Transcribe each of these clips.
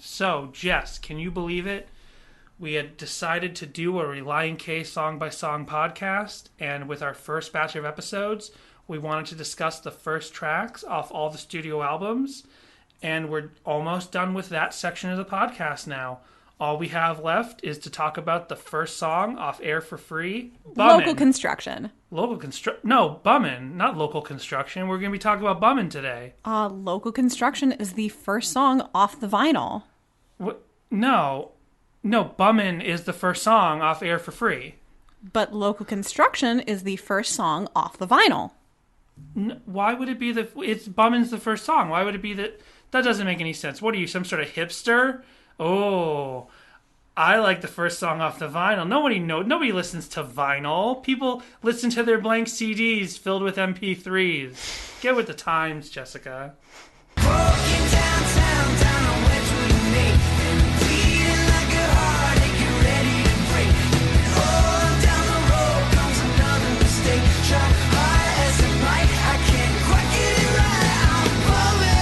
So, Jess, can you believe it? We had decided to do a Relient K song-by-song podcast, and with our first batch of episodes, we wanted to discuss the first tracks off all the studio albums, and we're almost done with that section of the podcast now. All we have left is to talk about the first song off Air for Free, Bummin. Local Construction. No, Bummin, not Local Construction. We're going to be talking about Bummin today. Local Construction is the first song off the vinyl. What? No, Bummin is the first song off Air for Free. But Local Construction is the first song off the vinyl. Why would it be it's Bummin's the first song? Why would it be that doesn't make any sense. What are you, some sort of hipster? Oh, I like the first song off the vinyl. Nobody listens to vinyl. People listen to their blank CDs filled with MP3s. Get with the times, Jessica. Walking downtown, down on Wedgwood Main, feeling like a heartache, you're ready to break. Oh, down the road comes another mistake. Try hard as it might, I can't quite get it right. I'm bumming.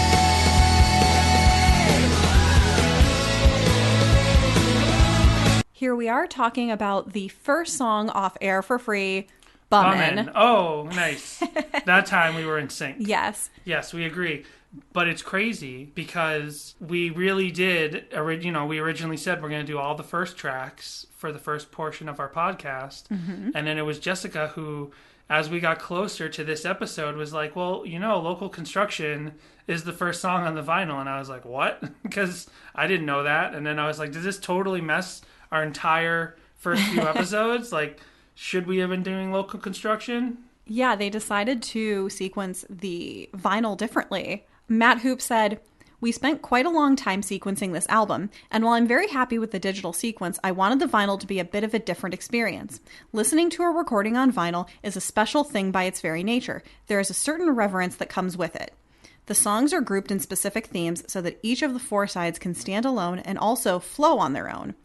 Here we are talking about the first song off Air for Free, Bummin. Oh, nice. That time we were in sync. Yes. Yes, we agree. But it's crazy because we really did, we originally said we're going to do all the first tracks for the first portion of our podcast. Mm-hmm. And then it was Jessica who, as we got closer to this episode, was like, well, Local Construction is the first song on the vinyl. And I was like, what? Because I didn't know that. And then I was like, did this totally mess our entire first few episodes? Like, should we have been doing Local Construction? Yeah, they decided to sequence the vinyl differently. Matt Hoop said, "We spent quite a long time sequencing this album, and while I'm very happy with the digital sequence, I wanted the vinyl to be a bit of a different experience. Listening to a recording on vinyl is a special thing by its very nature. There is a certain reverence that comes with it. The songs are grouped in specific themes so that each of the four sides can stand alone and also flow on their own.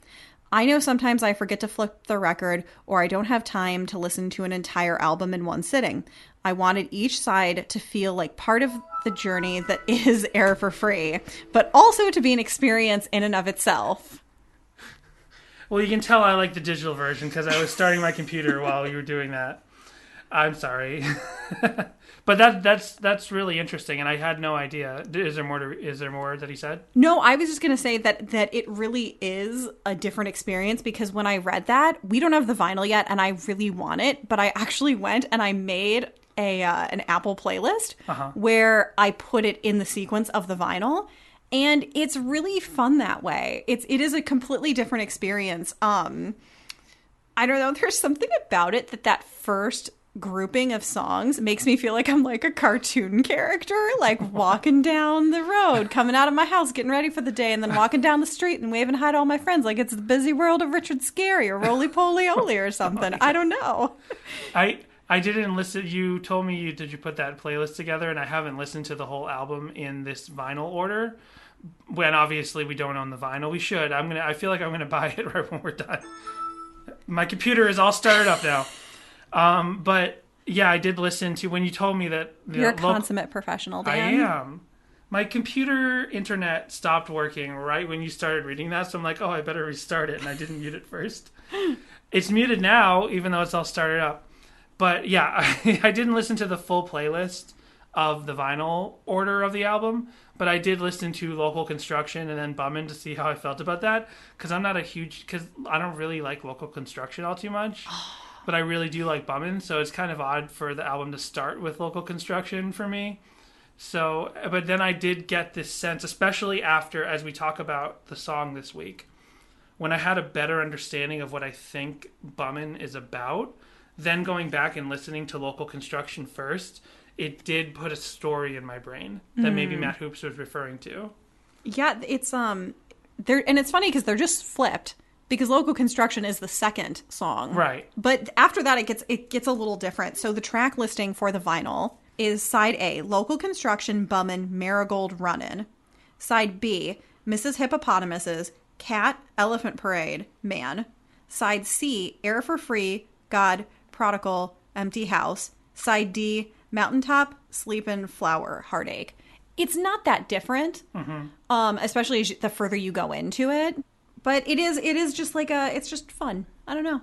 I know sometimes I forget to flip the record or I don't have time to listen to an entire album in one sitting. I wanted each side to feel like part of the journey that is Air for Free, but also to be an experience in and of itself." Well, you can tell I like the digital version because I was starting my computer while you were doing that. I'm sorry. But that's really interesting, and I had no idea. Is there more that he said? No, I was just going to say that it really is a different experience because when I read that, we don't have the vinyl yet, and I really want it, but I actually went and I made an Apple playlist where I put it in the sequence of the vinyl, and it's really fun that way. It is a completely different experience. I don't know, there's something about it that first grouping of songs makes me feel like I'm like a cartoon character, like walking down the road, coming out of my house, getting ready for the day, and then walking down the street and waving hi to all my friends like it's the busy world of Richard Scarry or Roly Poly Oly or something. I don't know. I didn't listen. You told me did you put that playlist together, and I haven't listened to the whole album in this vinyl order. When obviously we don't own the vinyl, we should. I feel like I'm gonna buy it right when we're done. My computer is all started up now. But yeah, I did listen to when you told me that you're a consummate professional, Dan. I am. My computer internet stopped working right when you started reading that, so I'm like, oh, I better restart it, and I didn't mute it first. It's muted now, even though it's all started up. But yeah, I didn't listen to the full playlist of the vinyl order of the album, but I did listen to Local Construction and then Bummin to see how I felt about that, because I don't really like Local Construction all too much. But I really do like Bummin, so it's kind of odd for the album to start with Local Construction for me. So, but then I did get this sense, especially after, as we talk about the song this week, when I had a better understanding of what I think Bummin is about, then going back and listening to Local Construction first, it did put a story in my brain that maybe Matt Hoops was referring to. Yeah, it's and it's funny because they're just flipped. Because Local Construction is the second song. Right. But after that, it gets a little different. So the track listing for the vinyl is Side A, Local Construction, Bummin, Marigold, Runnin'. Side B, Mrs. Hippopotamus's, Cat, Elephant Parade, Man. Side C, Air for Free, God, Prodigal, Empty House. Side D, Mountaintop, Sleepin', Flower, Heartache. It's not that different, especially the further you go into it. But it is just like it's just fun. I don't know.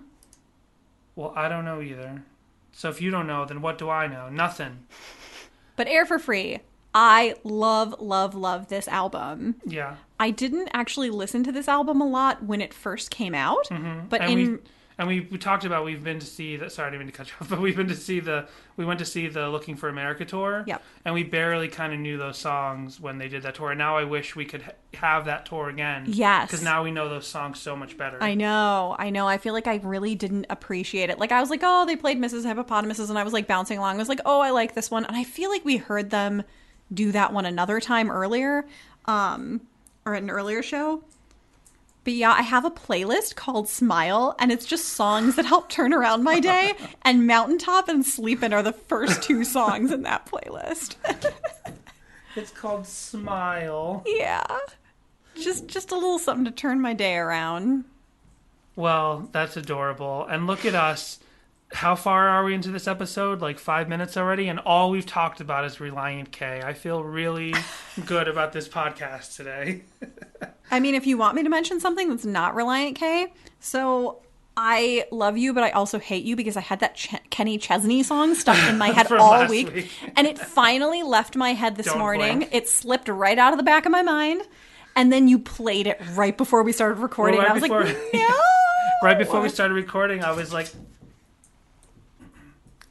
Well, I don't know either. So if you don't know, then what do I know? Nothing. But Air for Free, I love, love, love this album. Yeah. I didn't actually listen to this album a lot when it first came out, but we talked about we've been to see the. Sorry, I didn't mean to cut you off, but we went to see the Looking for America tour. Yep. And we barely kind of knew those songs when they did that tour. And now I wish we could have that tour again. Yes. Because now we know those songs so much better. I know. I feel like I really didn't appreciate it. Like I was like, oh, they played Mrs. Hippopotamuses, and I was like bouncing along. I was like, oh, I like this one, and I feel like we heard them do that one another time earlier, or at an earlier show. But yeah, I have a playlist called Smile, and it's just songs that help turn around my day. And Mountaintop and Sleepin' are the first two songs in that playlist. It's called Smile. Yeah. Just a little something to turn my day around. Well, that's adorable. And look at us. How far are we into this episode? Like 5 minutes already? And all we've talked about is Relient K. I feel really good about this podcast today. I mean, if you want me to mention something that's not Relient K, so I love you, but I also hate you because I had that Kenny Chesney song stuck in my head all week. And it finally left my head this morning. Blink. It slipped right out of the back of my mind. And then you played it right before we started recording. Well, and I was like, no. Right before we started recording, I was like...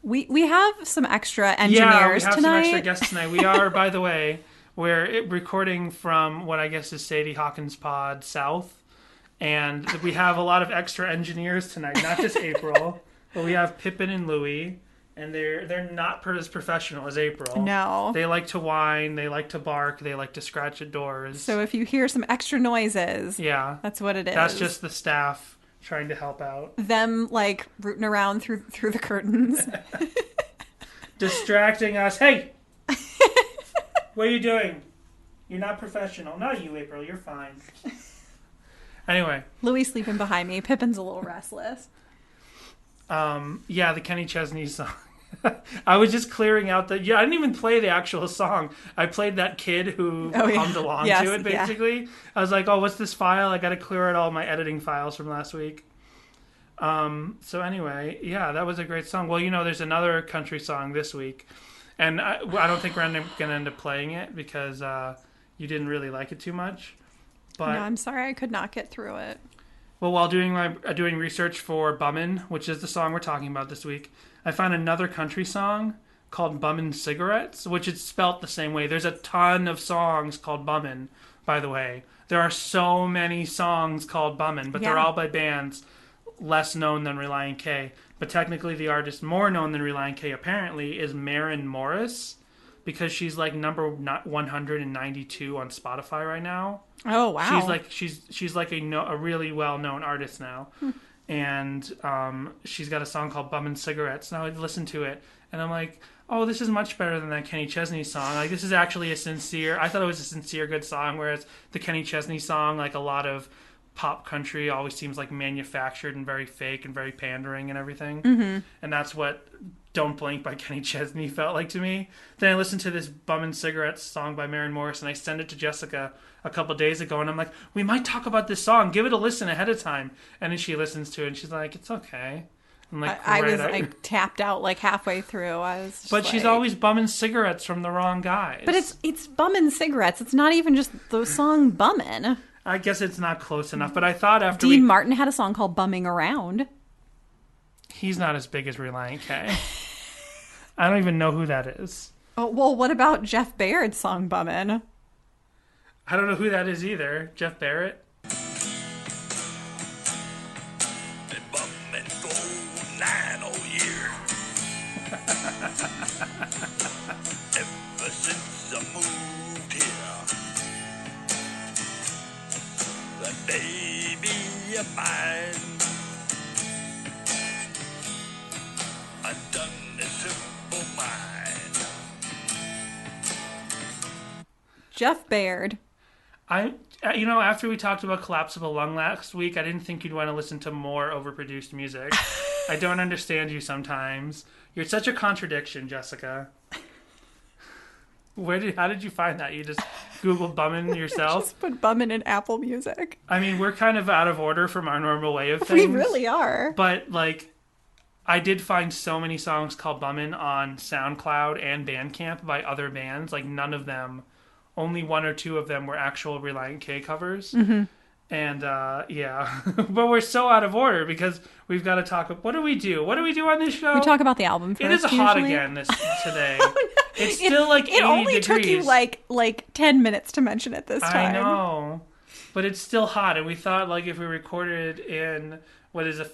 We have some extra engineers yeah, we have tonight. some extra guests tonight. We are, by the way, we're recording from what I guess is Sadie Hawkins Pod South. And we have a lot of extra engineers tonight, not just April, but we have Pippin and Louie. And they're not as professional as April. No. They like to whine, they like to bark, they like to scratch at doors. So if you hear some extra noises, yeah, that's what it is. That's just the staff trying to help out. Them, like, rooting around through the curtains. Distracting us. Hey! What are you doing? You're not professional. Not you, April. You're fine. Anyway. Louis sleeping behind me. Pippin's a little restless. Yeah, the Kenny Chesney song. I was just clearing out the... Yeah, I didn't even play the actual song. I played that kid who hummed along to it, basically. Yeah. I was like, oh, what's this file? I got to clear out all my editing files from last week. So anyway, yeah, that was a great song. Well, there's another country song this week. And I don't think we're going to end up playing it because you didn't really like it too much. But, no, I'm sorry. I could not get through it. Well, while doing research for Bummin, which is the song we're talking about this week, I found another country song called Bummin Cigarettes, which is spelt the same way. There's a ton of songs called Bummin, by the way. There are so many songs called Bummin, but they're all by bands less known than Relient K. But technically the artist more known than Relient K apparently is Maren Morris, because she's like number 192 on Spotify right now. Oh wow! She's like a really well known artist now, and she's got a song called Bummin' Cigarettes. And I would listen to it, and I'm like, oh, this is much better than that Kenny Chesney song. Like this is actually I thought it was a sincere good song, whereas the Kenny Chesney song, like a lot of pop country, always seems like manufactured and very fake and very pandering and everything. Mm-hmm. And that's what Don't Blink by Kenny Chesney felt like to me. Then I listened to this Bummin' Cigarettes song by Maren Morris, and I sent it to Jessica a couple days ago, and I'm like, we might talk about this song. Give it a listen ahead of time. And then she listens to it, and she's like, it's okay. I'm like, I was tapped out like halfway through. I was but she's always bumming cigarettes from the wrong guys. But it's Bummin' Cigarettes. It's not even just the song Bummin'. I guess it's not close enough, but I thought after Dean Martin had a song called Bumming Around. He's not as big as Relient K. I don't even know who that is. Oh, well, what about Jeff Baird's song Bummin'? I don't know who that is either. Jeff Barrett? Been bumming for 9 whole years. Ever since I moved here. The baby of mine. I've done the simple mind. Jeff Baird. After we talked about Collapsible Lung last week, I didn't think you'd want to listen to more overproduced music. I don't understand you sometimes. You're such a contradiction, Jessica. How did you find that? You just Googled Bummin yourself? Just put Bummin in Apple Music. I mean, we're kind of out of order from our normal way of things. We really are. But, like, I did find so many songs called Bummin on SoundCloud and Bandcamp by other bands. Like, none of them, only one or two of them were actual Relient K covers. Mm-hmm. And, yeah. But we're so out of order because we've got to talk. What do we do? What do we do on this show? We talk about the album first. It is hot usually. again today. Oh, no. It's still like 80 degrees. It only degrees. took you like 10 minutes to mention it this time. I know. But it's still hot. And we thought, like, if we recorded in... What is just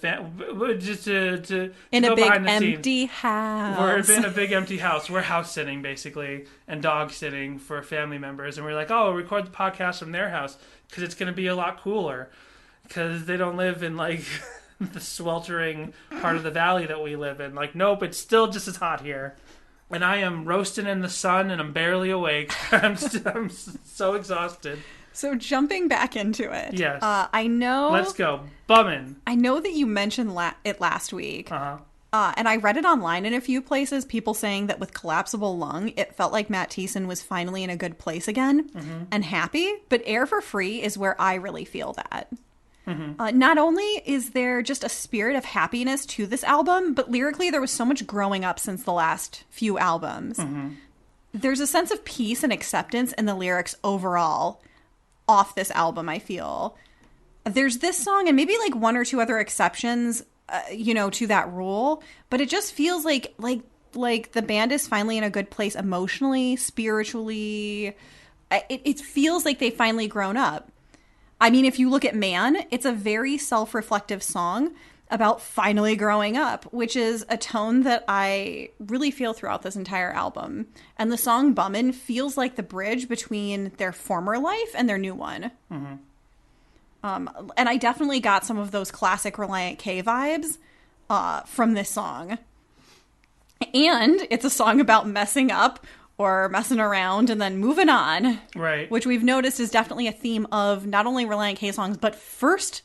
to in go a big behind the empty scenes. house. We're in a big empty house. We're house sitting basically and dog sitting for family members, and we're like, oh, we'll record the podcast from their house because it's going to be a lot cooler because they don't live in like the sweltering part of the valley that we live in. Like, nope, it's still just as hot here, and I am roasting in the sun and I'm barely awake. I'm so exhausted. So jumping back into it. Yes. I know. Let's go. Bummin. I know that you mentioned it last week. Uh-huh. And I read it online in a few places, people saying that with Collapsible Lung, it felt like Matt Thiessen was finally in a good place again and happy. But Air for Free is where I really feel that. Not only is there just a spirit of happiness to this album, but lyrically there was so much growing up since the last few albums. There's a sense of peace and acceptance in the lyrics overall off this album, I feel. There's this song and maybe like one or two other exceptions, to that rule, but it just feels like the band is finally in a good place emotionally, spiritually. It feels like they've finally grown up. I mean, if you look at Man, it's a very self-reflective song about finally growing up, which is a tone that I really feel throughout this entire album. And the song Bummin feels like the bridge between their former life and their new one. And I definitely got some of those classic Relient K vibes from this song. And it's a song about messing up or messing around and then moving on. Right. Which we've noticed is definitely a theme of not only Relient K songs, but first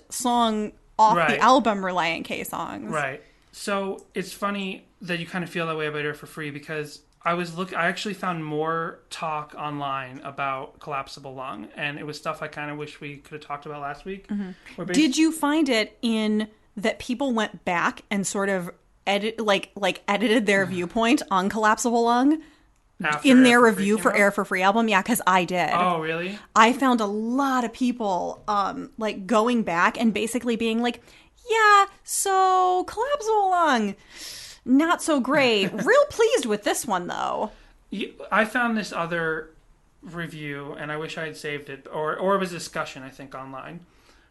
song off the album Relient K songs. Right. So it's funny that you kind of feel that way about Air for Free because I actually found more talk online about Collapsible Lung, and it was stuff I kind of wish we could have talked about last week. Did you find it in that people went back and sort of edited their viewpoint on Collapsible Lung in their review for Air for Free album? Yeah, because I did. Oh, really? I found a lot of people going back and basically being like, yeah, so Collapsible Lung, not so great. Real pleased with this one, though. I found this other review, and I wish I had saved it, or it was a discussion, I think, online,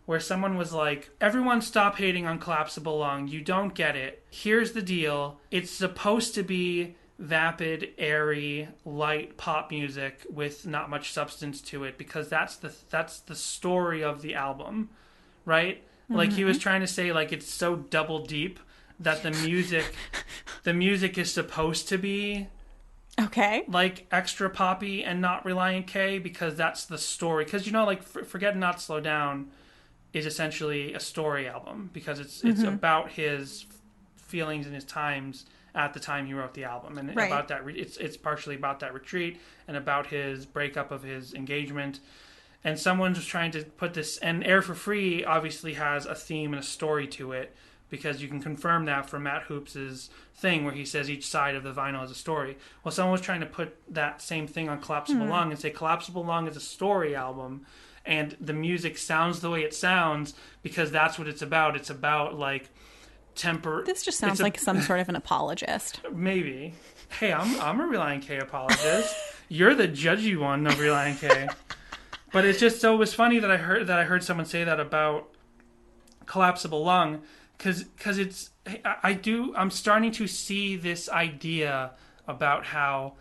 where someone was like, everyone stop hating on Collapsible Lung. You don't get it. Here's the deal. It's supposed to be vapid, airy, light pop music with not much substance to it because that's the story of the album, right? Like he was trying to say, like, it's so double deep that the music is supposed to be okay, like extra poppy and not Relient K because that's the story. Because like Forget and Not Slow Down is essentially a story album because it's about his feelings and his times at the time he wrote the album, and about that it's partially about that retreat and about his breakup of his engagement. And someone was trying to put this, and Air for Free obviously has a theme and a story to it because you can confirm that from Matt Hoops's thing where he says each side of the vinyl is a story. Well, someone was trying to put that same thing on Collapsible Lung and say Collapsible Lung is a story album and the music sounds the way it sounds because that's what it's about. It's about like This just sounds like some sort of an apologist. Maybe. Hey, I'm a Relient K apologist. You're the judgy one of Relient K. But it's just so it was funny that I heard someone say that about Collapsible Lung because I'm starting to see this idea about how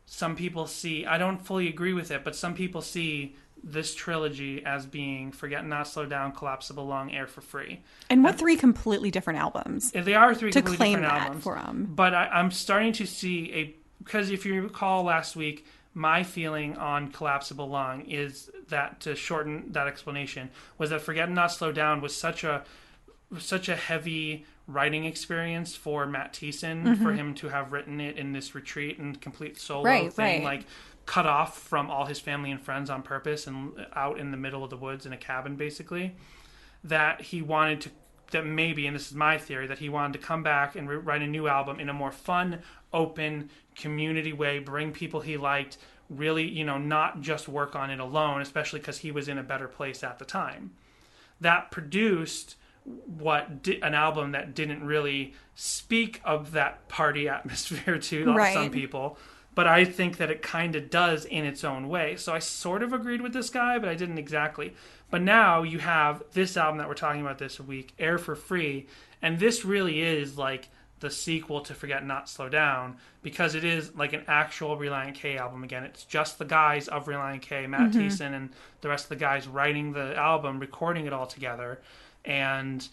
some people see, I don't fully agree with it, but some people see this trilogy as being Forget Not Slow Down, Collapsible Lung, Air for Free. And what three completely different albums? They are three completely different albums. To claim that for them. But I'm starting to see because if you recall last week, my feeling on Collapsible Lung is that, to shorten that explanation, was that Forget Not Slow Down was such a heavy writing experience for Matt Thiessen, for him to have written it in this retreat and complete solo Right, thing, right. like cut off from all his family and friends on purpose and out in the middle of the woods in a cabin, basically. That he wanted to, that maybe, and this is my theory, that he wanted to come back and write a new album in a more fun, open, community way, bring people he liked, really, you know, not just work on it alone, especially because he was in a better place at the time. That produced an album that didn't really speak of that party atmosphere to Right. some people, but I think that it kind of does in its own way. So I sort of agreed with this guy, but I didn't exactly. But now you have this album that we're talking about this week, Air for Free, and this really is like the sequel to Forget Not Slow Down, because it is like an actual Relient K album. Again, it's just the guys of Relient K, Matt Thiessen and the rest of the guys writing the album, recording it all together, and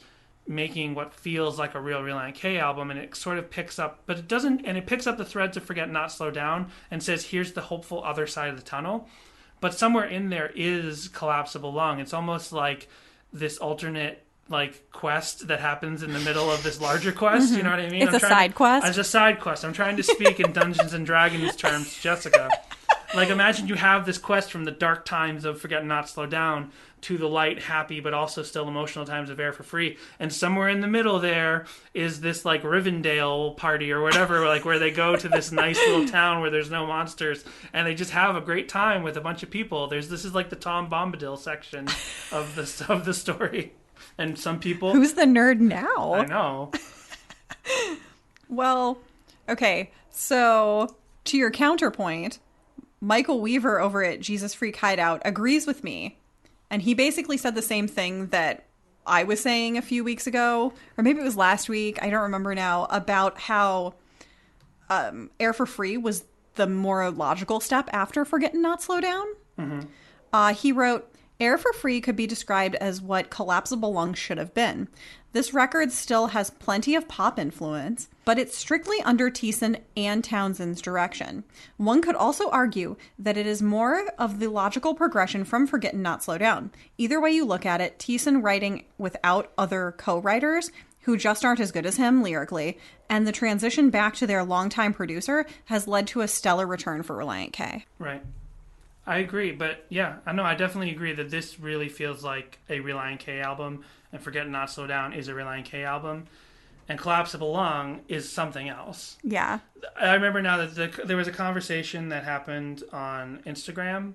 making what feels like a real Relient K album. And it sort of picks up, but it doesn't, and it picks up the threads of Forget Not Slow Down and says, here's the hopeful other side of the tunnel. But somewhere in there is Collapsible Lung. It's almost like this alternate like quest that happens in the middle of this larger quest. You know what I mean? It's a side quest. It's a side quest. I'm trying to speak in Dungeons and Dragons terms, Jessica. Like, imagine you have this quest from the dark times of Forget Not Slow Down to the light, happy, but also still emotional times of Air for Free. And somewhere in the middle there is this, like, Rivendell party or whatever, like, where they go to this nice little town where there's no monsters, and they just have a great time with a bunch of people. This is like the Tom Bombadil section of the story. And some people... Who's the nerd now? I know. Well, okay, so to your counterpoint, Michael Weaver over at Jesus Freak Hideout agrees with me. And he basically said the same thing that I was saying a few weeks ago, or maybe it was last week, I don't remember now, about how Air for Free was the more logical step after Forget Not Slow Down. He wrote, Air for Free could be described as what Collapsible Lung should have been. This record still has plenty of pop influence, but it's strictly under Thiessen and Townsend's direction. One could also argue that it is more of the logical progression from Forget Not Slow Down. Either way you look at it, Thiessen writing without other co-writers who just aren't as good as him lyrically, and the transition back to their longtime producer has led to a stellar return for Relient K. Right. I agree, but yeah, I know, I definitely agree that this really feels like a Relient K album, and Forget Not Slow Down is a Relient K album, and Collapsible Lung is something else. Yeah. I remember now that there was a conversation that happened on Instagram,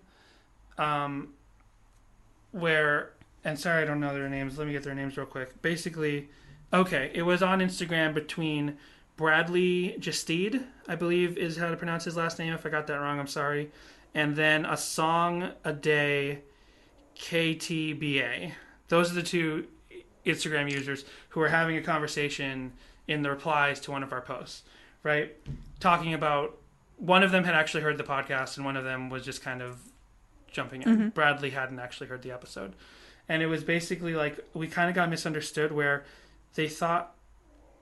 where, and sorry I don't know their names, let me get their names real quick. Basically, okay, it was on Instagram between Bradley Gestede, I believe is how to pronounce his last name. If I got that wrong, I'm sorry. And then A Song a Day KTBA. Those are the two Instagram users who were having a conversation in the replies to one of our posts, right? Talking about, one of them had actually heard the podcast and one of them was just kind of jumping in. Bradley hadn't actually heard the episode. And it was basically like, we kind of got misunderstood where they thought,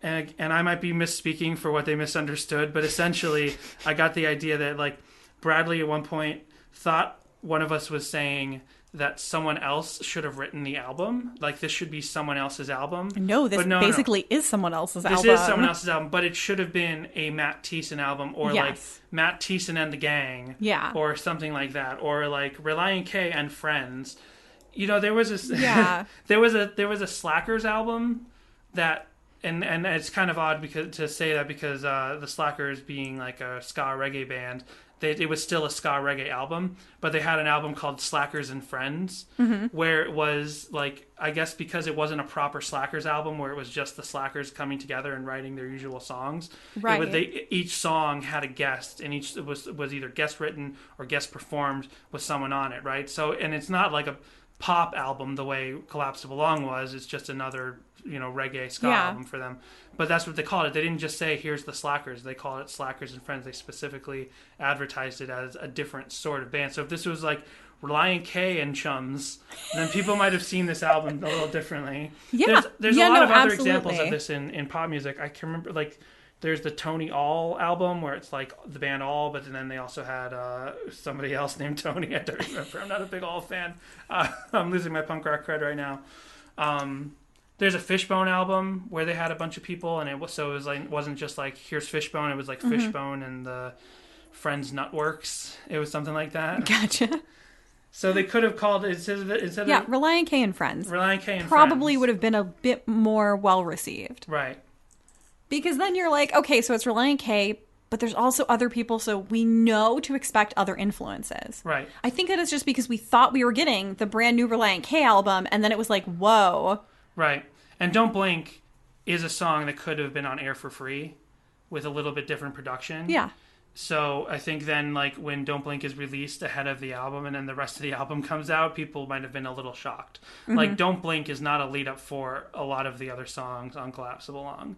and I might be misspeaking for what they misunderstood, but essentially I got the idea that like Bradley at one point thought one of us was saying that someone else should have written the album. Like, this should be someone else's album. No, this basically is someone else's album. This is someone else's album, but it should have been a Matt Thiessen album, or like Matt Thiessen and the Gang. Yeah. Or something like that. Or like Relient K and Friends. You know, there was a there was a Slackers album that, and it's kind of odd because the Slackers being like a ska reggae band, it was still a ska reggae album, but they had an album called Slackers and Friends, where it was like, I guess because it wasn't a proper Slackers album where it was just the Slackers coming together and writing their usual songs. Right. Each song had a guest, and each was either guest written or guest performed with someone on it, right? So, and it's not like a pop album the way Collapsible Lung was. It's just another, reggae ska album for them. But that's what they called it. They didn't just say, here's the Slackers. They called it Slackers and Friends. They specifically advertised it as a different sort of band. So if this was like Relient K and Chums, then people might have seen this album a little differently. Yeah. There's a lot of other examples of this in pop music. I can remember, like, there's the Tony All album where it's like the band All, but then they also had somebody else named Tony. I don't remember. I'm not a big All fan. I'm losing my punk rock cred right now. There's a Fishbone album where they had a bunch of people, and it was like, it wasn't just like, here's Fishbone. It was like Fishbone and the Friends Nutworks. It was something like that. Gotcha. So they could have called it instead Yeah, of Relient K and Friends. Relient K and Probably Friends. would have been a bit more well received. Right. Because then you're like, okay, so it's Relient K, but there's also other people, so we know to expect other influences. Right. I think that it's just because we thought we were getting the brand new Relient K album, and then it was like, whoa. Right. And Don't Blink is a song that could have been on Air for Free with a little bit different production. Yeah. So I think then, like, when Don't Blink is released ahead of the album and then the rest of the album comes out, people might have been a little shocked. Like, Don't Blink is not a lead up for a lot of the other songs on Collapsible Lung.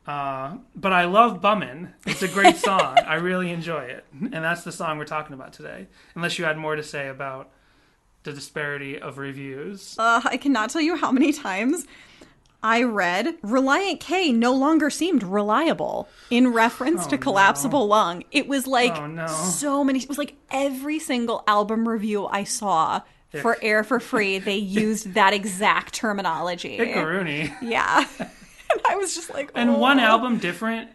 But I love Bummin. It's a great song. I really enjoy it. And that's the song we're talking about today. Unless you had more to say about the disparity of reviews. I cannot tell you how many times I read Relient K no longer seemed reliable in reference to Collapsible Lung. It was like so many. It was like every single album review I saw for Air for Free, they used that exact terminology. Hickaroonie. Yeah. And I was just like, oh. And one album different,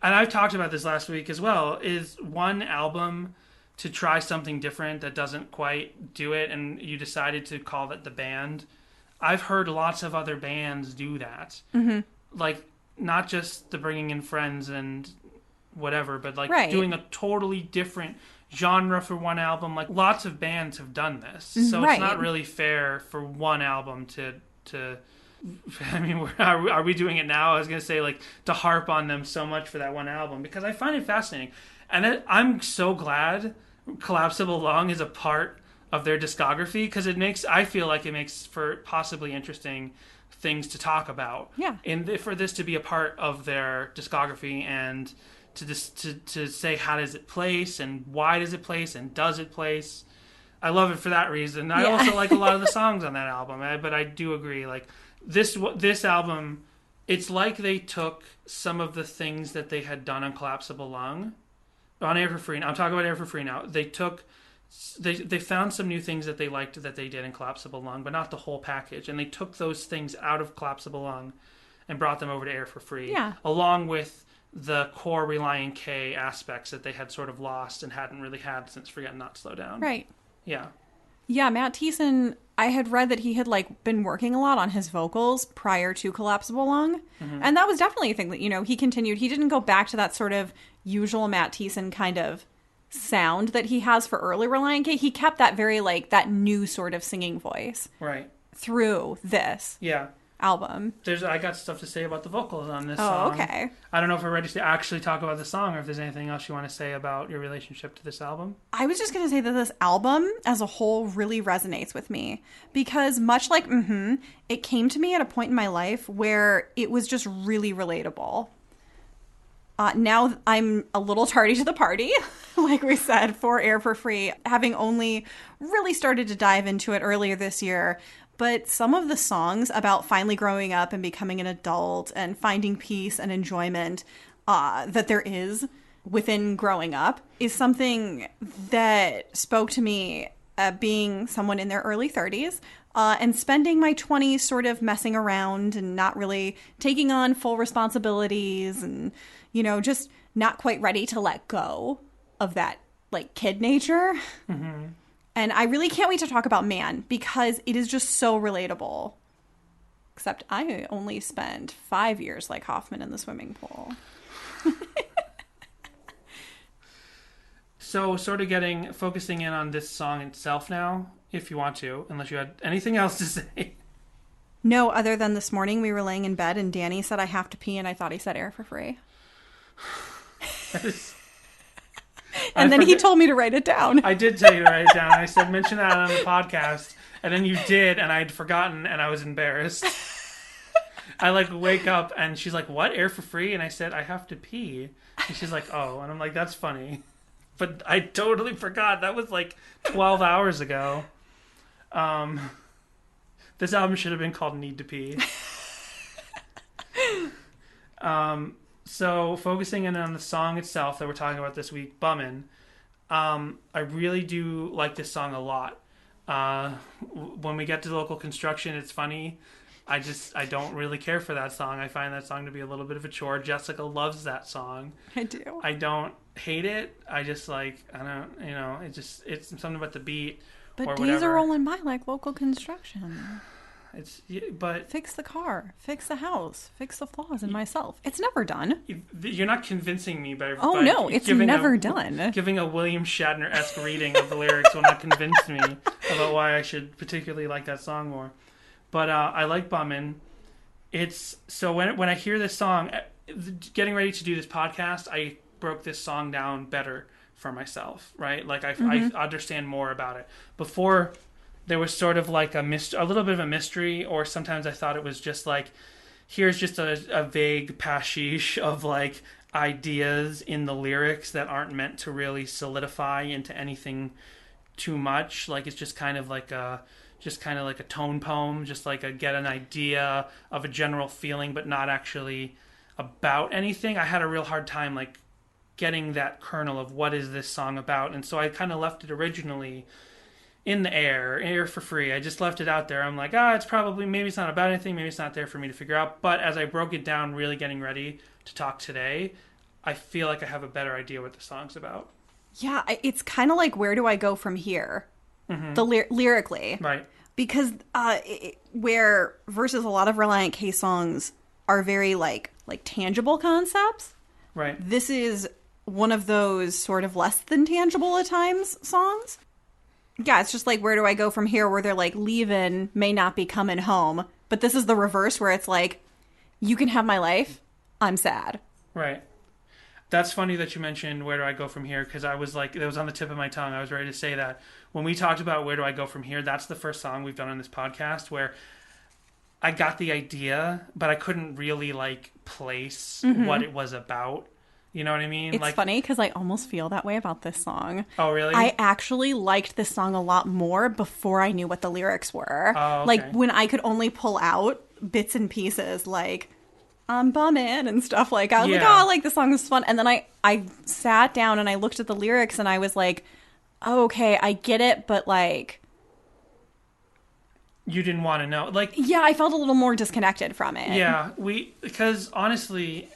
and I've talked about this last week as well, is one album to try something different that doesn't quite do it, and you decided to call it the band. I've heard lots of other bands do that. Mm-hmm. Like, not just the bringing in friends and whatever, but like doing a totally different genre for one album. Like, lots of bands have done this. So it's not really fair for one album to I mean, are we doing it now? I was going to say, like, to harp on them so much for that one album, because I find it fascinating. And I'm so glad Collapsible Lung is a part of their discography, because I feel like it makes for possibly interesting things to talk about. Yeah. And for this to be a part of their discography, and to say, how does it place, and why does it place, and does it place? I love it for that reason. I also like a lot of the songs on that album, but I do agree, like, this album, it's like they took some of the things that they had done on Collapsible Lung, on Air for Free. Now, I'm talking about Air for Free now. They found some new things that they liked that they did in Collapsible Lung, but not the whole package. And they took those things out of Collapsible Lung and brought them over to Air for Free, along with the core Relient K aspects that they had sort of lost and hadn't really had since Forget Not Slow Down. Right. Yeah. Yeah, Matt Thiessen, I had read that he had, like, been working a lot on his vocals prior to Collapsible Lung. Mm-hmm. And that was definitely a thing that, he continued. He didn't go back to that sort of usual Matt Thiessen kind of sound that he has for early Relient K. He kept that very, like, that new sort of singing voice. Right. Through this album. I got stuff to say about the vocals on this song. Oh, okay. I don't know if we're ready to actually talk about the song, or if there's anything else you want to say about your relationship to this album. I was just going to say that this album as a whole really resonates with me, because much like it came to me at a point in my life where it was just really relatable. Now I'm a little tardy to the party, like we said, for Air for Free, having only really started to dive into it earlier this year. But some of the songs about finally growing up and becoming an adult and finding peace and enjoyment that there is within growing up is something that spoke to me, being someone in their early 30s and spending my 20s sort of messing around and not really taking on full responsibilities and, just not quite ready to let go of that, like, kid nature. Mm-hmm. And I really can't wait to talk about Man, because it is just so relatable. Except I only spent 5 years like Hoffman in the swimming pool. So sort of focusing in on this song itself now, if you want to, unless you had anything else to say. No, other than this morning we were laying in bed and Danny said, I have to pee, and I thought he said Air for Free. And then he told me to write it down. I did tell you to write it down. I said, mention that on the podcast. And then you did, and I'd forgotten, and I was embarrassed. I, like, wake up, and she's like, what, Air for Free? And I said, I have to pee. And she's like, oh. And I'm like, that's funny. But I totally forgot. That was, like, 12 hours ago. This album should have been called Need to Pee. So, focusing in on the song itself that we're talking about this week, Bummin', I really do like this song a lot. When we get to the local construction, it's funny. I don't really care for that song. I find that song to be a little bit of a chore. Jessica loves that song. I do. I don't hate it. I just like, I don't, it's something about the beat But or days whatever. are rolling by like local construction. But Fix the car, fix the house, fix the flaws in myself. It's never done. you're not convincing me by Oh by no, it's giving never done. Giving a William Shatner-esque reading of the lyrics will not convince me about why I should particularly like that song more. But I like Bummin. It's so when I hear this song, getting ready to do this podcast, I broke this song down better for myself, right? Like I understand more about it. Before, there was sort of like a little bit of a mystery, or sometimes I thought it was just like, here's just a vague pastiche of like ideas in the lyrics that aren't meant to really solidify into anything too much. Like it's just kind of like a tone poem, just like get an idea of a general feeling, but not actually about anything. I had a real hard time like getting that kernel of what is this song about, and so I kind of left it originally in the air for free. I just left it out there. I'm like, it's probably, maybe it's not about anything, maybe it's not there for me to figure out. But as I broke it down, really getting ready to talk today, I feel like I have a better idea what the song's about. Yeah, it's kind of like, where do I go from here? The lyrically. Right. Because where versus a lot of Relient K songs are very like tangible concepts. Right. This is one of those sort of less than tangible at times songs. Yeah, it's just like, where do I go from here, where they're like, leaving may not be coming home. But this is the reverse, where it's like, you can have my life, I'm sad. Right. That's funny that you mentioned where do I go from here, because I was like, it was on the tip of my tongue. I was ready to say that. When we talked about where do I go from here, that's the first song we've done on this podcast where I got the idea, but I couldn't really like place what it was about. You know what I mean? It's funny because I almost feel that way about this song. Oh, really? I actually liked this song a lot more before I knew what the lyrics were. Oh, okay. Like when I could only pull out bits and pieces, like I'm Bummin and stuff. Like I was like, oh, like this song is fun. And then I sat down and I looked at the lyrics and I was like, oh, okay, I get it, but like, you didn't want to know, like, yeah, I felt a little more disconnected from it. Yeah, because honestly,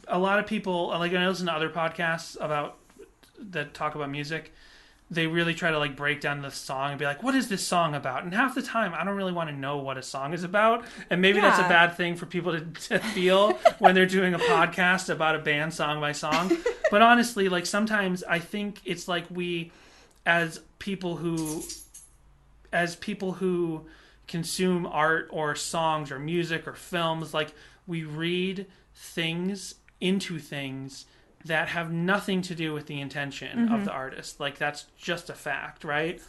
a lot of people, like, I listen to other podcasts that talk about music, they really try to like break down the song and be like, what is this song about? And half the time I don't really want to know what a song is about, and maybe that's a bad thing for people to feel when they're doing a podcast about a band song by song. But honestly, like, sometimes I think it's like we as people who consume art or songs or music or films, like, we read things into things that have nothing to do with the intention of the artist. Like, that's just a fact, right?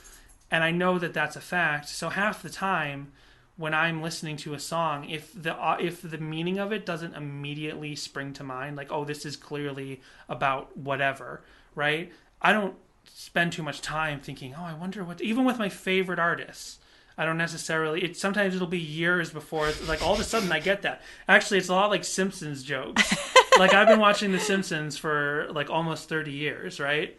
And I know that that's a fact. So half the time when I'm listening to a song, if the meaning of it doesn't immediately spring to mind, like, oh, this is clearly about whatever, right? I don't spend too much time thinking, oh, I wonder what, even with my favorite artists, I don't necessarily, sometimes it'll be years before, like, all of a sudden I get that. Actually, it's a lot like Simpsons jokes. Like, I've been watching The Simpsons for like almost 30 years, right?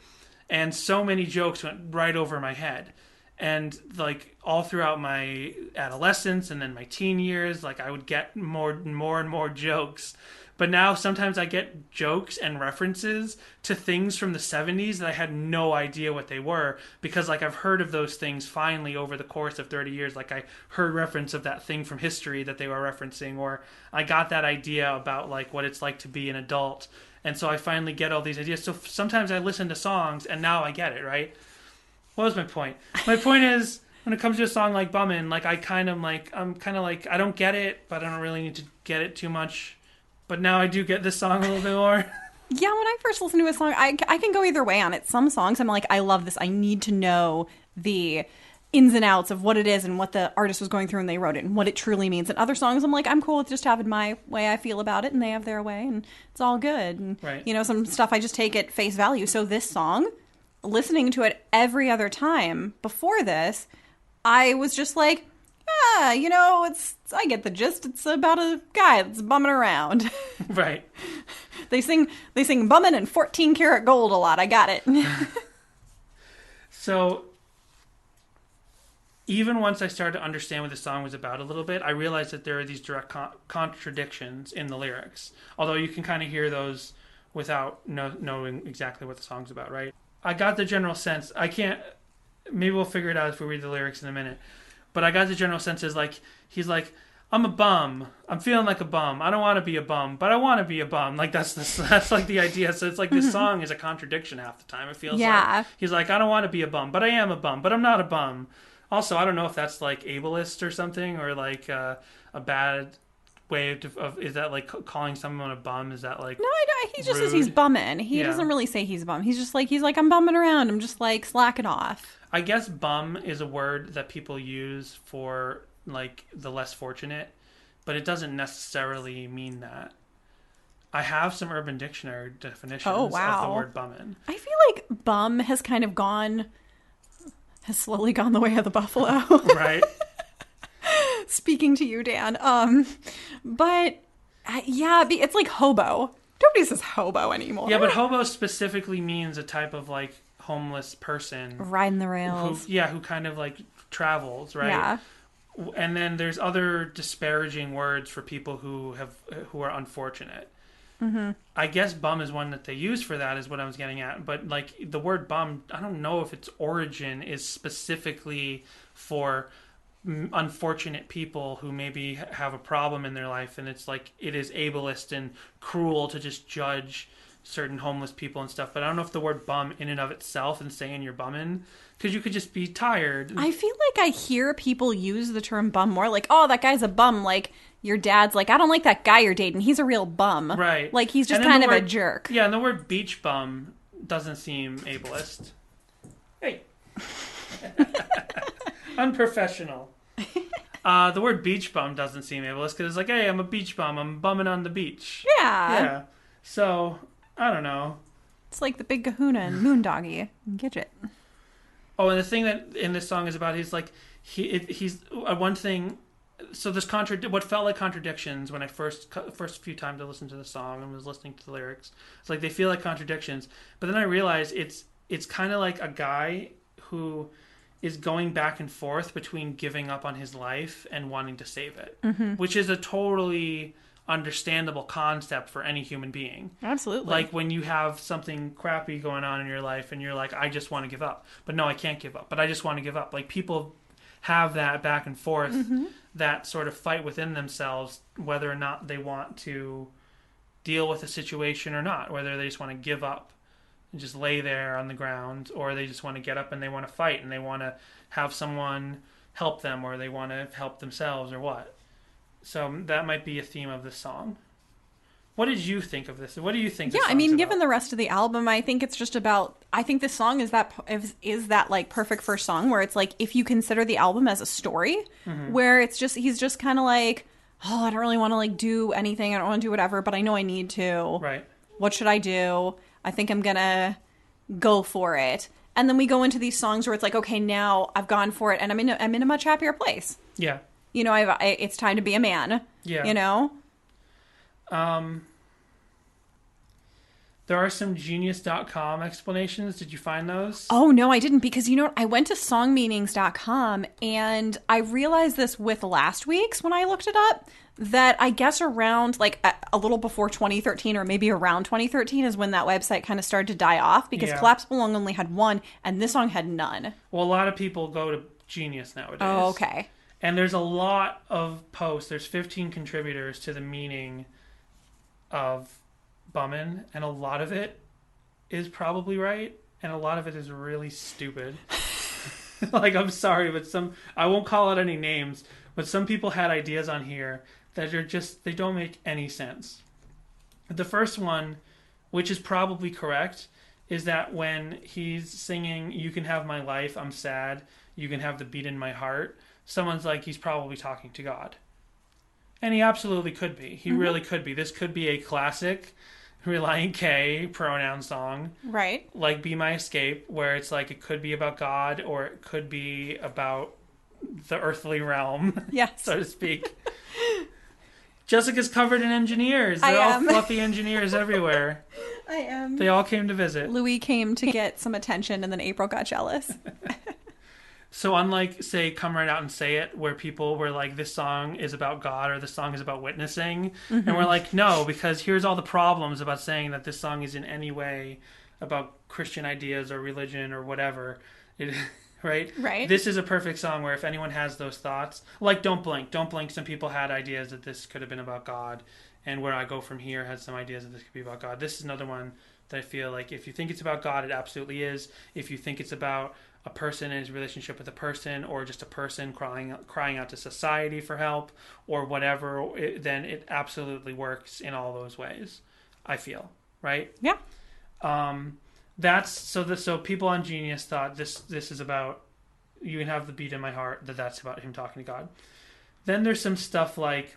And so many jokes went right over my head. And like all throughout my adolescence and then my teen years, like, I would get more and more jokes. But now sometimes I get jokes and references to things from the 70s that I had no idea what they were, because like I've heard of those things finally over the course of 30 years. Like, I heard reference of that thing from history that they were referencing, or I got that idea about like what it's like to be an adult. And so I finally get all these ideas. So sometimes I listen to songs and now I get it, right? What was my point? My point is, when it comes to a song like Bummin', like, I'm kind of like, I don't get it, but I don't really need to get it too much. But now I do get this song a little bit more. Yeah, when I first listen to a song, I can go either way on it. Some songs I'm like, I love this. I need to know the ins and outs of what it is and what the artist was going through when they wrote it and what it truly means. And other songs I'm like, I'm cool with just having my way I feel about it, and they have their way, and it's all good. And, right. You know, some stuff I just take at face value. So this song, listening to it every other time before this, I was just like, you know, I get the gist. It's about a guy that's bumming around. Right. They sing Bummin' and 14 karat gold a lot. I got it. So even once I started to understand what the song was about a little bit, I realized that there are these direct contradictions in the lyrics. Although you can kind of hear those without knowing exactly what the song's about, right? I got the general sense. I can't. Maybe we'll figure it out if we read the lyrics in a minute. But I got the general sense is like he's like, I'm a bum. I'm feeling like a bum. I don't want to be a bum, but I want to be a bum. Like that's like the idea. So it's like this song is a contradiction half the time. It feels like he's like, I don't want to be a bum, but I am a bum, but I'm not a bum. Also, I don't know if that's like ableist or something, or like a bad way of is that like calling someone a bum? Is that like No, he just rude? says he's bumming. He doesn't really say he's a bum. He's like I'm bumming around. I'm just like slacking off. I guess bum is a word that people use for like the less fortunate, but it doesn't necessarily mean that. I have some Urban Dictionary definitions of the word bummin'. I feel like bum has slowly gone the way of the buffalo. Right. Speaking to you, Dan. But it's like hobo. Nobody says hobo anymore. Yeah, but hobo specifically means a type of like homeless person riding the rails. Who kind of like travels, right? Yeah. And then there's other disparaging words for people who are unfortunate. Mm-hmm. I guess bum is one that they use for that, is what I was getting at. But like the word bum, I don't know if its origin is specifically for unfortunate people who maybe have a problem in their life, and it's like it is ableist and cruel to just judge certain homeless people and stuff. But I don't know if the word bum in and of itself and saying you're bumming, because you could just be tired. I feel like I hear people use the term bum more like, oh, that guy's a bum. Like your dad's like, I don't like that guy you're dating. He's a real bum. Right. Like he's just kind of a jerk. Yeah, and the word beach bum doesn't seem ableist. Hey. Unprofessional. The word beach bum doesn't seem ableist because it's like, hey, I'm a beach bum. I'm bumming on the beach. Yeah. So, I don't know. It's like the big kahuna and Moondoggy. Get it. Oh, and the thing that in this song is about, he's like, he's one thing. So this what felt like contradictions when I first few times I listened to the song and was listening to the lyrics. It's like they feel like contradictions, but then I realized it's kind of like a guy who is going back and forth between giving up on his life and wanting to save it, which is a totally understandable concept for any human being. Absolutely. Like when you have something crappy going on in your life and you're like, I just want to give up, but no, I can't give up, but I just want to give up. Like people have that back and forth, that sort of fight within themselves, whether or not they want to deal with a situation or not, whether they just want to give up and just lay there on the ground, or they just want to get up and they want to fight and they want to have someone help them, or they want to help themselves, or what. So that might be a theme of this song. What did you think of this? What do you think this song's about? Given the rest of the album, I think it's just about, I think this song is that like perfect first song where it's like, if you consider the album as a story, where it's just, he's just kind of like, oh, I don't really want to like do anything. I don't want to do whatever, but I know I need to. Right. What should I do? I think I'm going to go for it. And then we go into these songs where it's like, okay, now I've gone for it and I'm in a much happier place. Yeah. You know, it's time to be a man. Yeah. You know? There are some genius.com explanations. Did you find those? Oh, no, I didn't, because, you know, I went to songmeanings.com and I realized this with last week's when I looked it up, that I guess around like a little before 2013 or maybe around 2013 is when that website kind of started to die off, because Collapsible Lung only had one and this song had none. Well, a lot of people go to Genius nowadays. Oh, okay. And there's a lot of posts. There's 15 contributors to the meaning of Bummin', and a lot of it is probably right, and a lot of it is really stupid. Like, I'm sorry, but I won't call out any names, but some people had ideas on here that are just, they don't make any sense. The first one, which is probably correct, is that when he's singing, "You can have my life, I'm sad, you can have the beat in my heart," someone's like, he's probably talking to God. And he absolutely could be. He really could be. This could be a classic Relient K pronoun song. Right. Like Be My Escape, where it's like it could be about God or it could be about the earthly realm, yes, so to speak. Jessica's covered in engineers. They're all fluffy engineers everywhere. I am. They all came to visit. Louis came to get some attention and then April got jealous. So unlike, say, Come Right Out and Say It, where people were like, this song is about God or this song is about witnessing. And we're like, no, because here's all the problems about saying that this song is in any way about Christian ideas or religion or whatever. Right? Right. This is a perfect song where if anyone has those thoughts, like Don't Blink. Don't Blink, some people had ideas that this could have been about God. And Where I Go From Here had some ideas that this could be about God. This is another one that I feel like if you think it's about God, it absolutely is. If you think it's about a person and his relationship with a person, or just a person crying out to society for help, or whatever, then it absolutely works in all those ways, I feel. Right? Yeah. That's so people on Genius thought this is about, you can have the beat in my heart, that's about him talking to God. Then there's some stuff like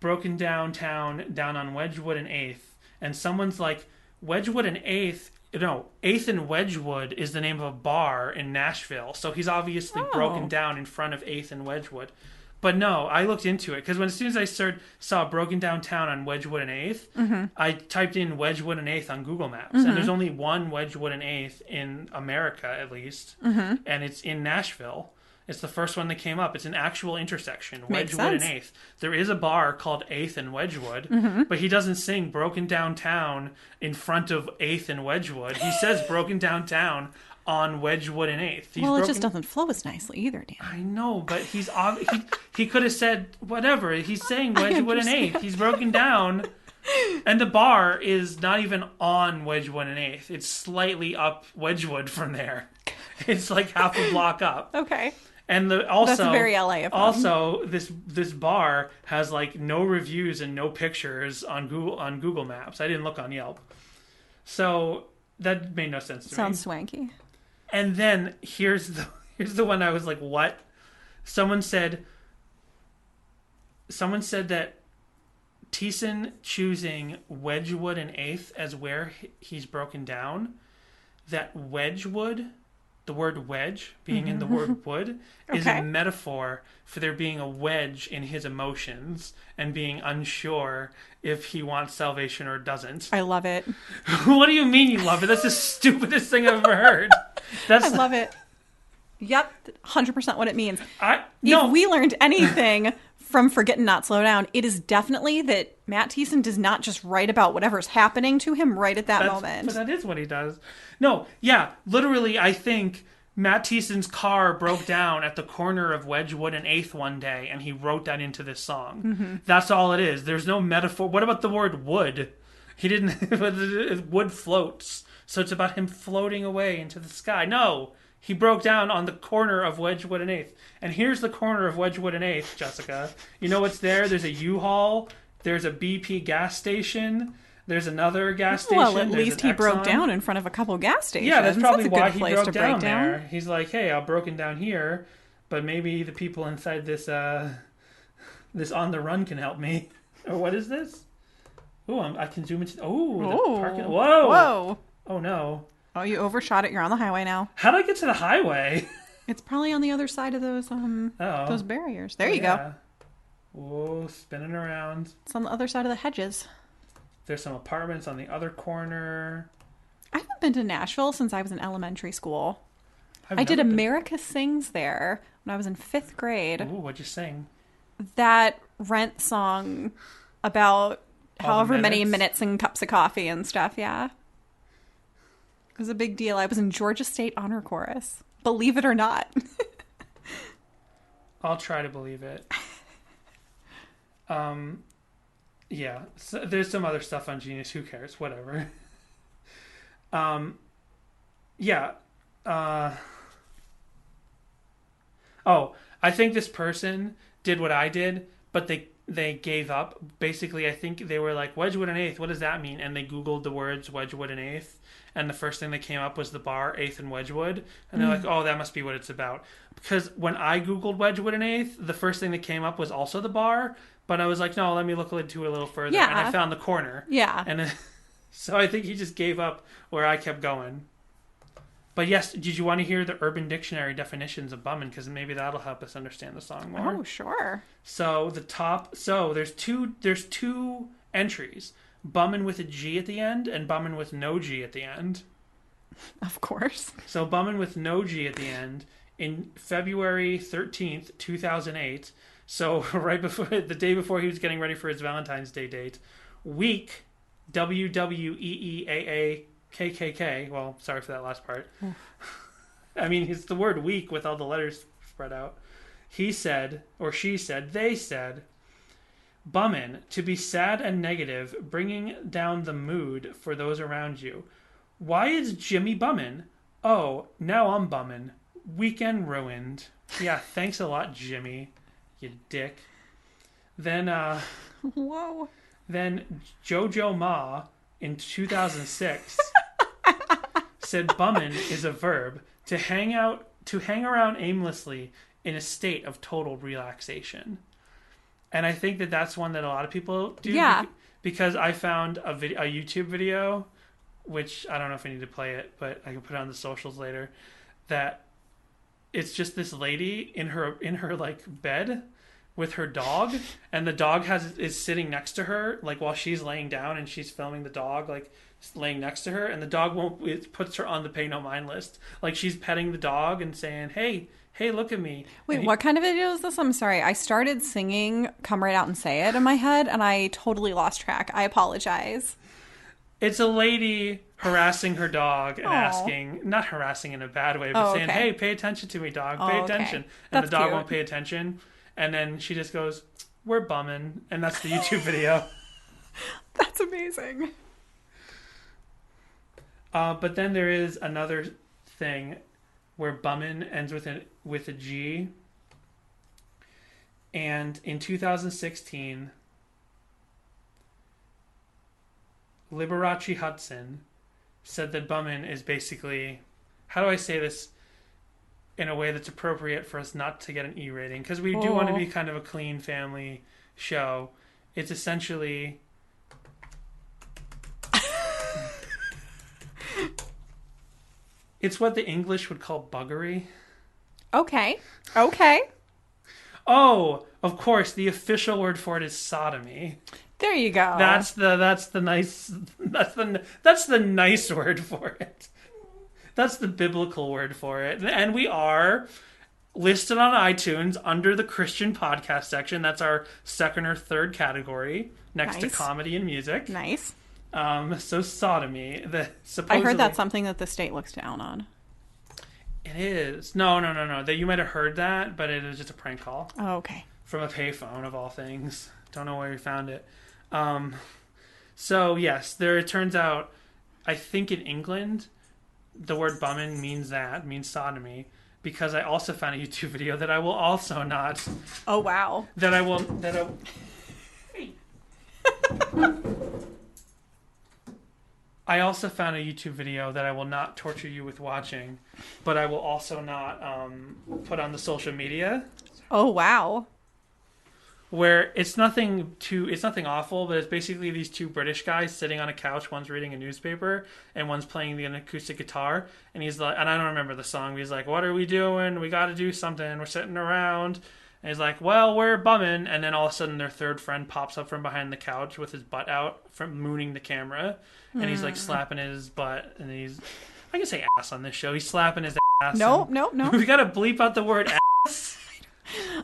Broken Downtown, Down on Wedgwood and 8th, and someone's like, Wedgwood and 8th, no, 8th and Wedgwood is the name of a bar in Nashville, so he's obviously broken down in front of 8th and Wedgwood. But no, I looked into it, because as soon as I saw Broken Downtown on Wedgwood and 8th, I typed in Wedgwood and 8th on Google Maps, and there's only one Wedgwood and 8th in America, at least, and it's in Nashville. It's the first one that came up. It's an actual intersection, Makes Wedgwood and sense. 8th. There is a bar called 8th and Wedgwood, but he doesn't sing Broken Downtown in front of 8th and Wedgwood. He says Broken Downtown on Wedgwood and 8th. It just doesn't flow as nicely either, Dan. I know, but he could have said whatever. He's saying Wedgwood and 8th. He's broken down, and the bar is not even on Wedgwood and 8th. It's slightly up Wedgwood from there. It's like half a block up. Okay. And That's very LA of them. Also, this bar has like no reviews and no pictures on Google Maps. I didn't look on Yelp, so that made no sense to me. Sounds swanky. And then here's the one I was like, what? Someone said that Thiessen choosing Wedgwood and 8th as where he's broken down, that Wedgwood, the word wedge being in the word wood, is a metaphor for there being a wedge in his emotions and being unsure if he wants salvation or doesn't. I love it. What do you mean you love it? That's the stupidest thing I've ever heard. I love it. Yep, 100% what it means. No. If we learned anything from Forget and Not Slow Down, it is definitely that Matt Thiessen does not just write about whatever's happening to him right at that moment. But that is what he does. No, yeah, literally, I think Matt Thiessen's car broke down at the corner of Wedgwood and 8th one day, and he wrote that into this song. That's all it is. There's no metaphor. What about the word wood? He didn't... wood floats. So it's about him floating away into the sky. No, he broke down on the corner of Wedgwood and 8th. And here's the corner of Wedgwood and 8th, Jessica. You know what's there? There's a U-Haul. There's a BP gas station. There's another gas station. Well, at There's least an he broke Exxon. down in front of a couple gas stations. Yeah, that's probably a good why he place broke to down break down. there. He's like, hey, I've broken down here, but maybe the people inside this this on the run can help me. Or what is this? Oh, I can zoom into. Oh, the parking. Whoa! Whoa! Oh no! Oh, you overshot it. You're on the highway now. How do I get to the highway? It's probably on the other side of those barriers. There you go. Whoa, spinning around. It's on the other side of the hedges. There's some apartments on the other corner. I haven't been to Nashville since I was in elementary school. I've I did never been. America Sings there when I was in 5th grade. Ooh, what'd you sing? That Rent song about All the however many minutes? minutes and cups of coffee and stuff, yeah. It was a big deal. I was in Georgia State Honor Chorus. Believe it or not. I'll try to believe it. Yeah, so there's some other stuff on Genius. Who cares? Whatever. Yeah. Oh, I think this person did what I did, but they gave up. Basically, I think they were like, Wedgwood and 8th, what does that mean? And they Googled the words Wedgwood and 8th, and the first thing that came up was the bar 8th and Wedgwood. And they're like, oh, that must be what it's about. Because when I Googled Wedgwood and 8th, the first thing that came up was also the bar, but I was like, no, let me look into it a little further. Yeah. And I found the corner. Yeah. And then, so I think he just gave up where I kept going. But yes, did you want to hear the Urban Dictionary definitions of Bummin? Because maybe that'll help us understand the song more. Oh, sure. So there's two entries. Bummin with a G at the end and Bummin with no G at the end. Of course. So Bummin with no G at the end in February 13th, 2008. So right before the day before he was getting ready for his Valentine's Day date, Week, WWEEAAKKK. Well, sorry for that last part. I mean, it's the word week with all the letters spread out. He said, or she said, they said, Bummin, to be sad and negative, bringing down the mood for those around you. Why is Jimmy bummin'? Oh, now I'm bummin'. Weekend ruined. Yeah, thanks a lot, Jimmy. You dick. Then, Whoa. Then Jojo Ma in 2006 said bummin' is a verb to hang around aimlessly in a state of total relaxation. And I think that that's one that a lot of people do. Yeah. Because I found a YouTube video, which I don't know if I need to play it, but I can put it on the socials later, that it's just this lady in her like bed with her dog, and the dog is sitting next to her, like while she's laying down, and she's filming the dog like laying next to her, and the dog it puts her on the pay no mind list. Like she's petting the dog and saying, hey, look at me. Wait, what kind of video is this? I'm sorry. I started singing Come Right Out and Say It in my head, and I totally lost track. I apologize. It's a lady harassing her dog and asking, not harassing in a bad way, but saying, hey, pay attention to me, dog. Pay attention. And the dog won't pay attention. And then she just goes, we're bumming. And that's the YouTube video. That's amazing. But then there is another thing where bummin' ends with a G. And in 2016, Liberace Hudson said that bummin' is basically, how do I say this in a way that's appropriate for us not to get an E rating? Because we do want to be kind of a clean family show. It's essentially... it's what the English would call buggery. Okay. Oh, of course, the official word for it is sodomy. There you go. That's the nice word for it. That's the biblical word for it. And we are listed on iTunes under the Christian podcast section. That's our second or third category next to comedy and music. Nice. So sodomy. I heard that's something that the state looks down on. It is. No. That you might have heard that, but it is just a prank call. Oh, okay. From a payphone of all things. Don't know where you found it. So yes, it turns out, I think in England, the word bummin' means sodomy, because I also found a YouTube video that I will also not. Oh wow. I also found a YouTube video that I will not torture you with watching, but I will also not put on the social media. Oh wow. Where it's nothing awful, but it's basically these two British guys sitting on a couch. One's reading a newspaper and one's playing an acoustic guitar. And he's like, and I don't remember the song, but he's like, what are we doing? We got to do something. We're sitting around. And he's like, well, we're bumming. And then all of a sudden their third friend pops up from behind the couch with his butt out, from mooning the camera. And he's like slapping his butt. And I can say ass on this show. He's slapping his ass. No. We got to bleep out the word ass.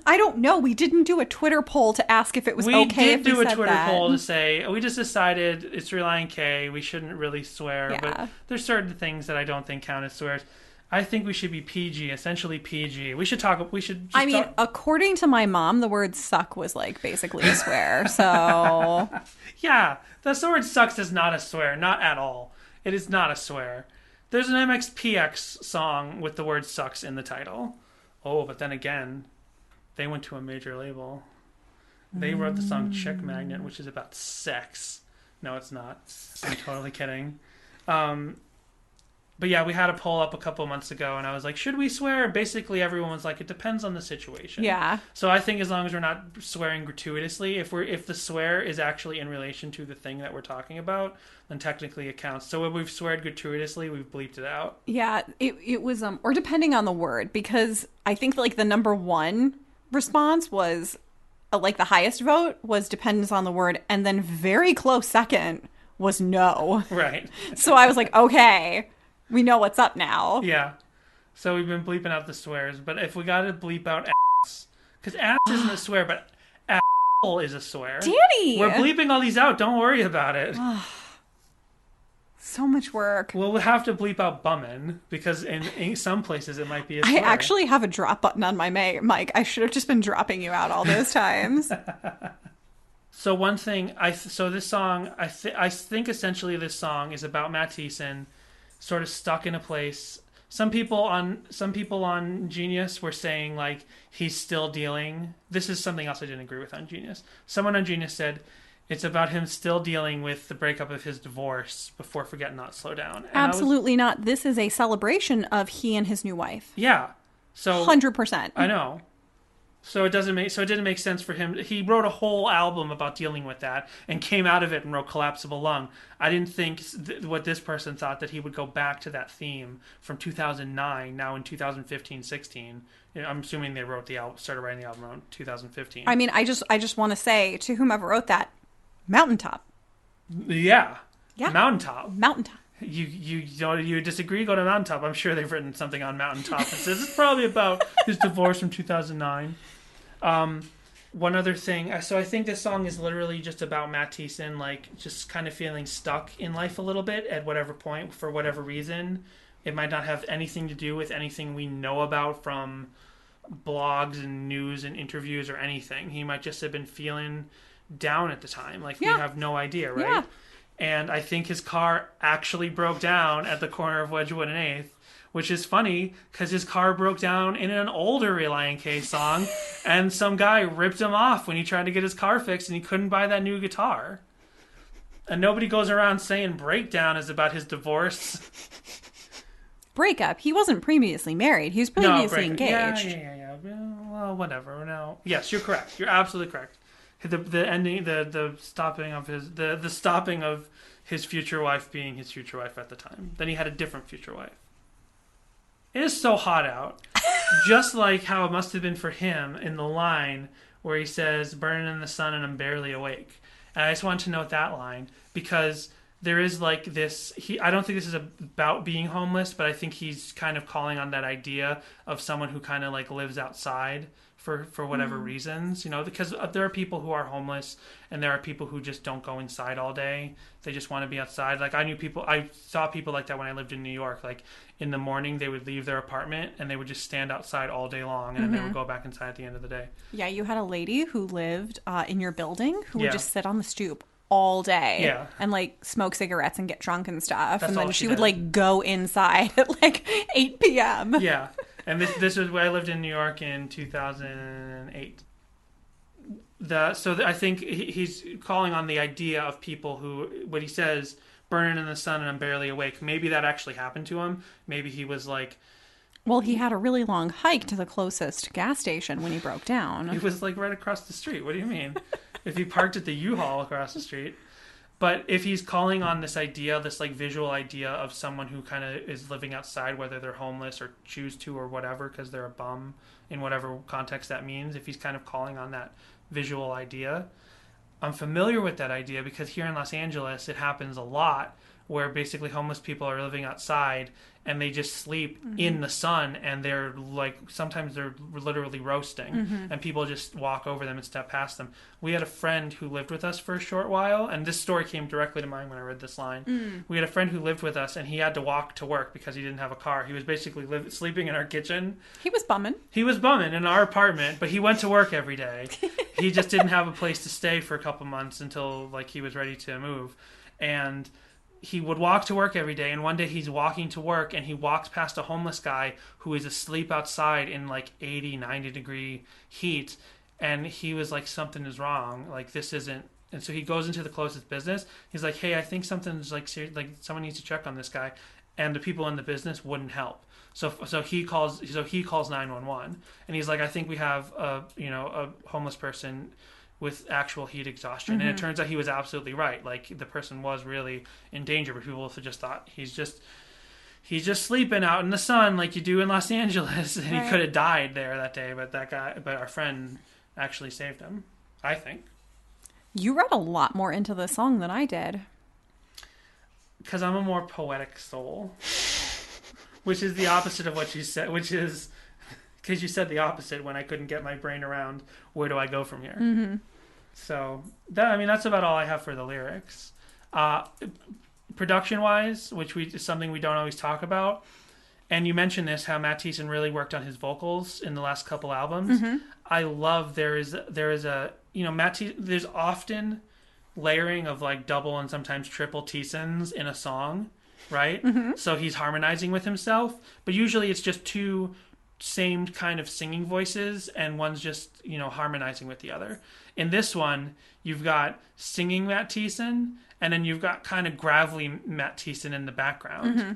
I don't know. We didn't do a Twitter poll to ask if it was okay if we said that. We did do a Twitter poll to say, we just decided it's Relient K. We shouldn't really swear. Yeah. But there's certain things that I don't think count as swears. I think we should be PG, essentially PG. According to my mom, the word suck was like basically a swear. So yeah, the word sucks is not a swear, not at all. It is not a swear. There's an MXPX song with the word sucks in the title. Oh, but then again, they went to a major label. They wrote the song Chick Magnet, which is about sex. No, it's not. I'm totally kidding. But yeah, we had a poll up a couple months ago, and I was like, should we swear? Basically, everyone was like, it depends on the situation. Yeah. So I think as long as we're not swearing gratuitously, if the swear is actually in relation to the thing that we're talking about, then technically it counts. So when we've sweared gratuitously, we've bleeped it out. Yeah, it was, or depending on the word, because I think like the number one response was, like the highest vote was depends on the word, and then very close second was no. Right. So I was like, okay, we know what's up now. Yeah. So we've been bleeping out the swears. But if we got to bleep out ass, because ass isn't a swear, but asshole is a swear. Danny! We're bleeping all these out. Don't worry about it. So much work. We'll have to bleep out bummin, because in some places it might be a I swear. actually have a drop button on my mic. I should have just been dropping you out all those times. So one thing, this song, I think essentially this song is about Matt Thiessen sort of stuck in a place. Some people on Genius were saying, like, he's still dealing. This is something else I didn't agree with on Genius. Someone on Genius said it's about him still dealing with the breakup of his divorce before Forget Not Slow Down. And Absolutely not. This is a celebration of he and his new wife. Yeah. So 100%. I know. So it didn't make sense for him. He wrote a whole album about dealing with that and came out of it and wrote Collapsible Lung. I didn't think what this person thought, that he would go back to that theme from 2009, now in 2015-16. I'm assuming they started writing the album around 2015. I mean, I just want to say to whomever wrote that, Mountaintop. Yeah. Yeah. Mountaintop. Mountaintop. You disagree? Go to Mountaintop. I'm sure they've written something on Mountaintop that says it's probably about his divorce from 2009. One other thing. So I think this song is literally just about Matt Thiessen, like, just kind of feeling stuck in life a little bit at whatever point, for whatever reason. It might not have anything to do with anything we know about from blogs and news and interviews or anything. He might just have been feeling down at the time. Like, we have no idea, right? Yeah. And I think his car actually broke down at the corner of Wedgwood and 8th, which is funny because his car broke down in an older Relient K song, and some guy ripped him off when he tried to get his car fixed and he couldn't buy that new guitar. And nobody goes around saying Breakdown is about his divorce. Breakup. He wasn't previously married. He was previously engaged. Yeah. Well, whatever. No. Yes, you're correct. You're absolutely correct. The ending, the stopping of his future wife being his future wife at the time. Then he had a different future wife. It is so hot out. Just like how it must have been for him in the line where he says, "Burning in the sun and I'm barely awake." And I just wanted to note that line because there is like this. I don't think this is about being homeless, but I think he's kind of calling on that idea of someone who kind of like lives outside for whatever reasons, because there are people who are homeless and there are people who just don't go inside all day. They just want to be outside. Like I saw people like that when I lived in New York. Like in the morning they would leave their apartment and they would just stand outside all day long and then they would go back inside at the end of the day. Yeah, you had a lady who lived in your building who would just sit on the stoop all day and like smoke cigarettes and get drunk and stuff. That's and then all she she would did. like go inside at like 8 p.m. Yeah. And this was where I lived in New York in 2008. I think he's calling on the idea of people who, what he says, burning in the sun and I'm barely awake. Maybe that actually happened to him. Maybe he was like... Well, he had a really long hike to the closest gas station when he broke down. It was like right across the street. What do you mean? If he parked at the U-Haul across the street. But if he's calling on this idea, this like visual idea of someone who kind of is living outside, whether they're homeless or choose to or whatever, because they're a bum in whatever context that means, if he's kind of calling on that visual idea, I'm familiar with that idea because here in Los Angeles, it happens a lot where basically homeless people are living outside and they just sleep in the sun and they're like, sometimes they're literally roasting and people just walk over them and step past them. We had a friend who lived with us for a short while, and this story came directly to mind when I read this line. We had a friend who lived with us and he had to walk to work because he didn't have a car. He was basically sleeping in our kitchen. He was bumming. He was bumming in our apartment, but he went to work every day. He just didn't have a place to stay for a couple months until like he was ready to move. And he would walk to work every day, and one day he's walking to work and he walks past a homeless guy who is asleep outside in like 80, 90 degree heat, and he was like, something is wrong, like this isn't. And so he goes into the closest business. He's like, hey, I think something's like serious, like someone needs to check on this guy. And the people in the business wouldn't help. So he calls 911, and he's like, I think we have a homeless person with actual heat exhaustion. And it turns out he was absolutely right. Like the person was really in danger, but people just thought he's just sleeping out in the sun like you do in Los Angeles. And he could have died there that day, but our friend actually saved him, I think. You read a lot more into the song than I did. Because I'm a more poetic soul. which is the opposite of what you said, which is because you said the opposite when I couldn't get my brain around where do I go from here. Mm-hmm. So that's about all I have for the lyrics. Production wise, which is something we don't always talk about. And you mentioned this, how Matt Thiessen really worked on his vocals in the last couple albums. Mm-hmm. I love there's often layering of like double and sometimes triple Thiessens in a song, right? Mm-hmm. So he's harmonizing with himself, but usually it's just two same kind of singing voices and one's just, harmonizing with the other. In this one, you've got singing Matt Thiessen and then you've got kind of gravelly Matt Thiessen in the background. Mm-hmm.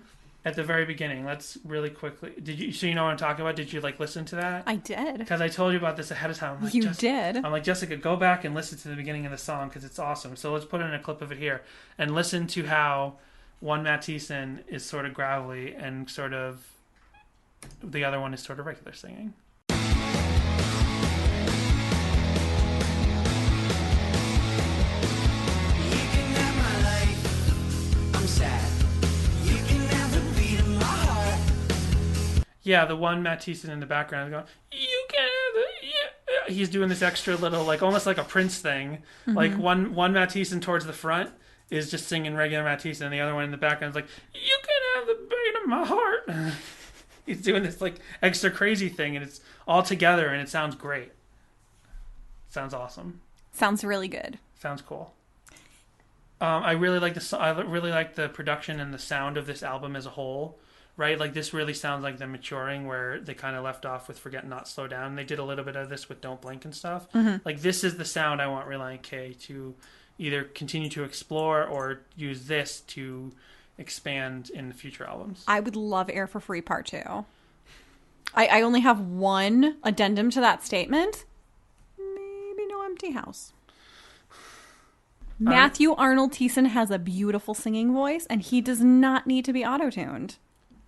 At the very beginning, let's really quickly. So you know what I'm talking about? Did you listen to that? I did. Because I told you about this ahead of time. Did. I'm like, Jessica, go back and listen to the beginning of the song because it's awesome. So let's put in a clip of it here and listen to how one Matt Thiessen is sort of gravelly and sort of the other one is sort of regular singing. Yeah, the one Matt Thiessen in the background is going, you can have it, yeah. He's doing this extra little, almost like a Prince thing. Mm-hmm. Like one Matt Thiessen towards the front is just singing regular Matt Thiessen, and the other one in the background is like, you can have the beat of my heart. He's doing this extra crazy thing, and it's all together, and it sounds great. Sounds awesome. Sounds really good. Sounds cool. I really like the production and the sound of this album as a whole. Right, this really sounds like them maturing, where they kind of left off with "Forget Not Slow Down." They did a little bit of this with "Don't Blink" and stuff. Mm-hmm. This is the sound I want Relient K to either continue to explore or use this to expand in the future albums. I would love Air for Free Part 2. I only have one addendum to that statement. Maybe no Empty House. Matthew Arnold Thiessen has a beautiful singing voice, and he does not need to be auto-tuned.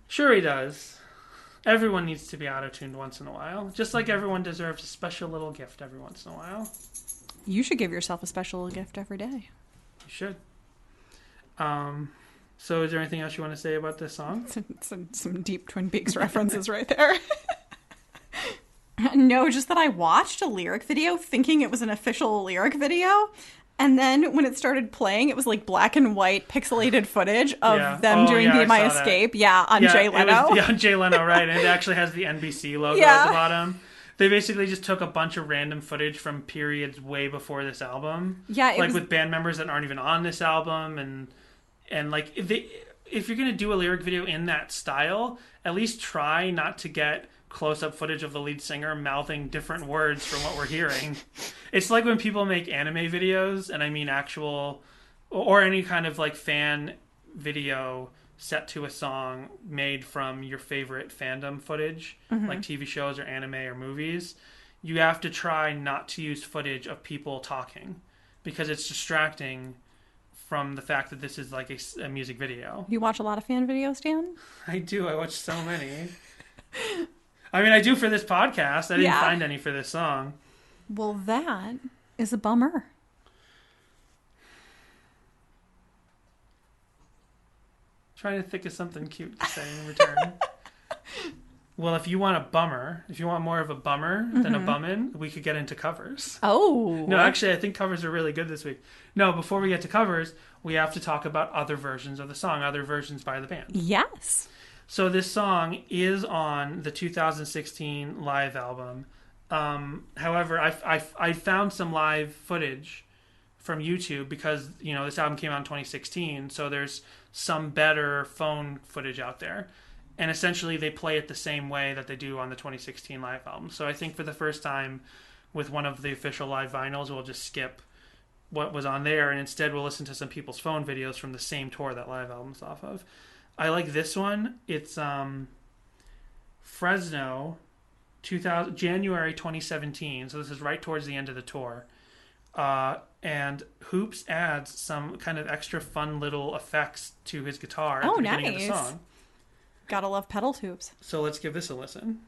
Sure he does. Everyone needs to be auto-tuned once in a while. Just like everyone deserves a special little gift every once in a while. You should give yourself a special gift every day. You should. So is there anything else you want to say about this song? Some deep Twin Peaks references right there. No, just that I watched a lyric video thinking it was an official lyric video. And then when it started playing, it was black and white pixelated footage of them doing Be My Escape. That. Yeah, on Jay Leno. On Jay Leno, right. And it actually has the NBC logo at the bottom. They basically just took a bunch of random footage from periods way before this album. Yeah, with band members that aren't even on this album. And if you're going to do a lyric video in that style, at least try not to get close-up footage of the lead singer mouthing different words from what we're hearing. It's like when people make anime videos, and I mean actual, or any kind of fan video set to a song made from your favorite fandom footage, like TV shows or anime or movies. You have to try not to use footage of people talking because it's distracting from the fact that this is a music video. You watch a lot of fan videos, Dan? I do. I watch so many. I mean, I do for this podcast. I didn't find any for this song. Well, that is a bummer. Trying to think of something cute to say in return. Well, if you want more of a bummer than a bummin', we could get into covers. Oh. No, actually, I think covers are really good this week. No, before we get to covers, we have to talk about other versions of the song, other versions by the band. Yes. So this song is on the 2016 live album. However, I found some live footage from YouTube because, this album came out in 2016, so there's some better phone footage out there. And essentially they play it the same way that they do on the 2016 live album. So I think for the first time with one of the official live vinyls, we'll just skip what was on there and instead we'll listen to some people's phone videos from the same tour that live album's off of. I like this one. It's Fresno, January 2017. So this is right towards the end of the tour. And Hoops adds some kind of extra fun little effects to his guitar at the beginning of the song. Gotta love pedal tubes. So let's give this a listen.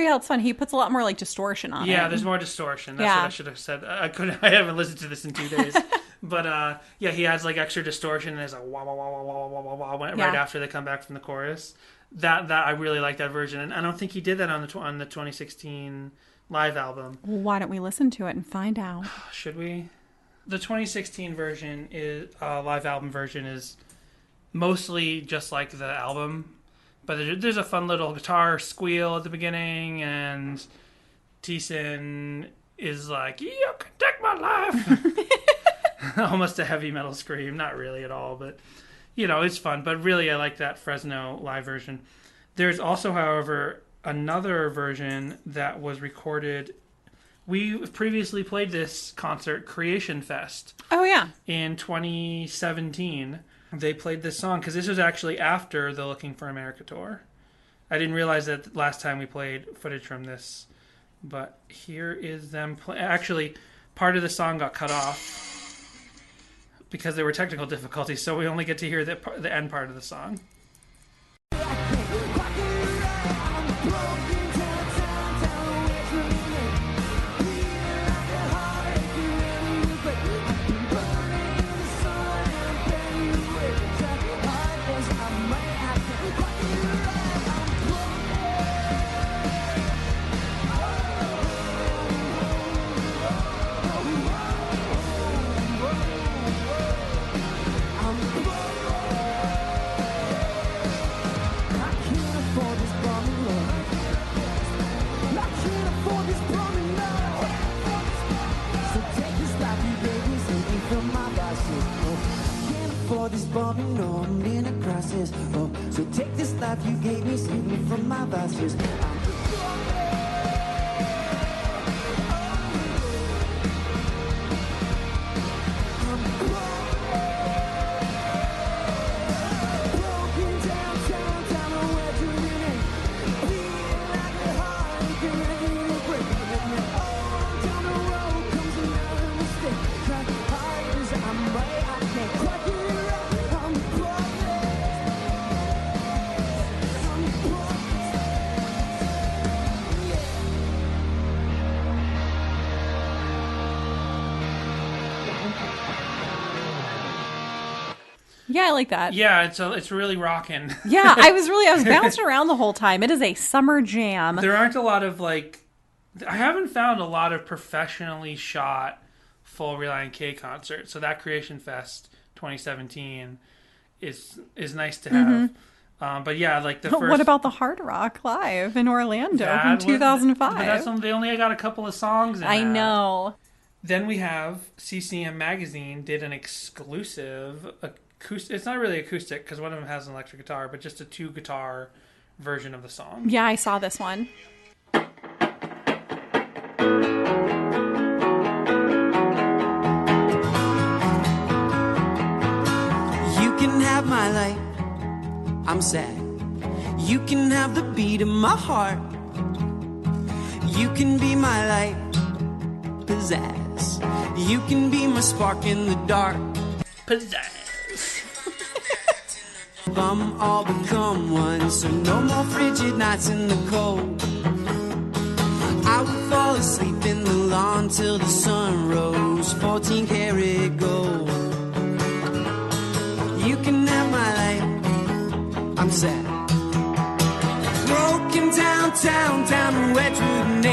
yeah, it's fun. He puts a lot more like distortion on it. Yeah, there's more distortion. That's Yeah. what I should have said. I haven't listened to this in 2 days. But yeah, he adds like extra distortion and there's like wah wah wah wah wah wah wah wah right Yeah. after they come back from the chorus. That I really like that version, and I don't think he did that on the 2016 live album. Why don't we listen to it and find out? Should we? The 2016 version is live album version is mostly just like the album, but there's a fun little guitar squeal at the beginning, and Thiessen is like, "You can take my life," almost a heavy metal scream. Not really at all, but you know, it's fun. But really, I like that Fresno live version. There's also, however, another version that was recorded. We previously played this concert, Creation Fest, Oh, yeah. in 2017. They played this song because this was actually after the Looking for America tour. I didn't realize that last time we played footage from this, but here is them actually, part of the song got cut off because there were technical difficulties, so we only get to hear the end part of the song. This Bummin, no, I'm in a crisis. Oh, so take this life you gave me, save me from my vices. Yeah, I like that. Yeah, it's really rocking. Yeah, I was bouncing around the whole time. It is a summer jam. There aren't a lot of I haven't found a lot of professionally shot full Relient K concerts. So that Creation Fest 2017 is nice to have. But yeah, like the first. What about the Hard Rock Live in Orlando that from 2005? But that's they only got a couple of songs in I that. know. Then we have CCM Magazine did an exclusive acoustic. It's not really acoustic because one of them has an electric guitar, but just a 2-guitar version of the song. Yeah, I saw this one. You can have my light, I'm sad. You can have the beat of my heart. You can be my light, pizzazz. You can be my spark in the dark. Pizzazz. I'm all become one, so no more frigid nights in the cold. I would fall asleep in the lawn till the sun rose, 14 karat gold. You can have my light, I'm sad. Broken downtown, down to Wedgwood and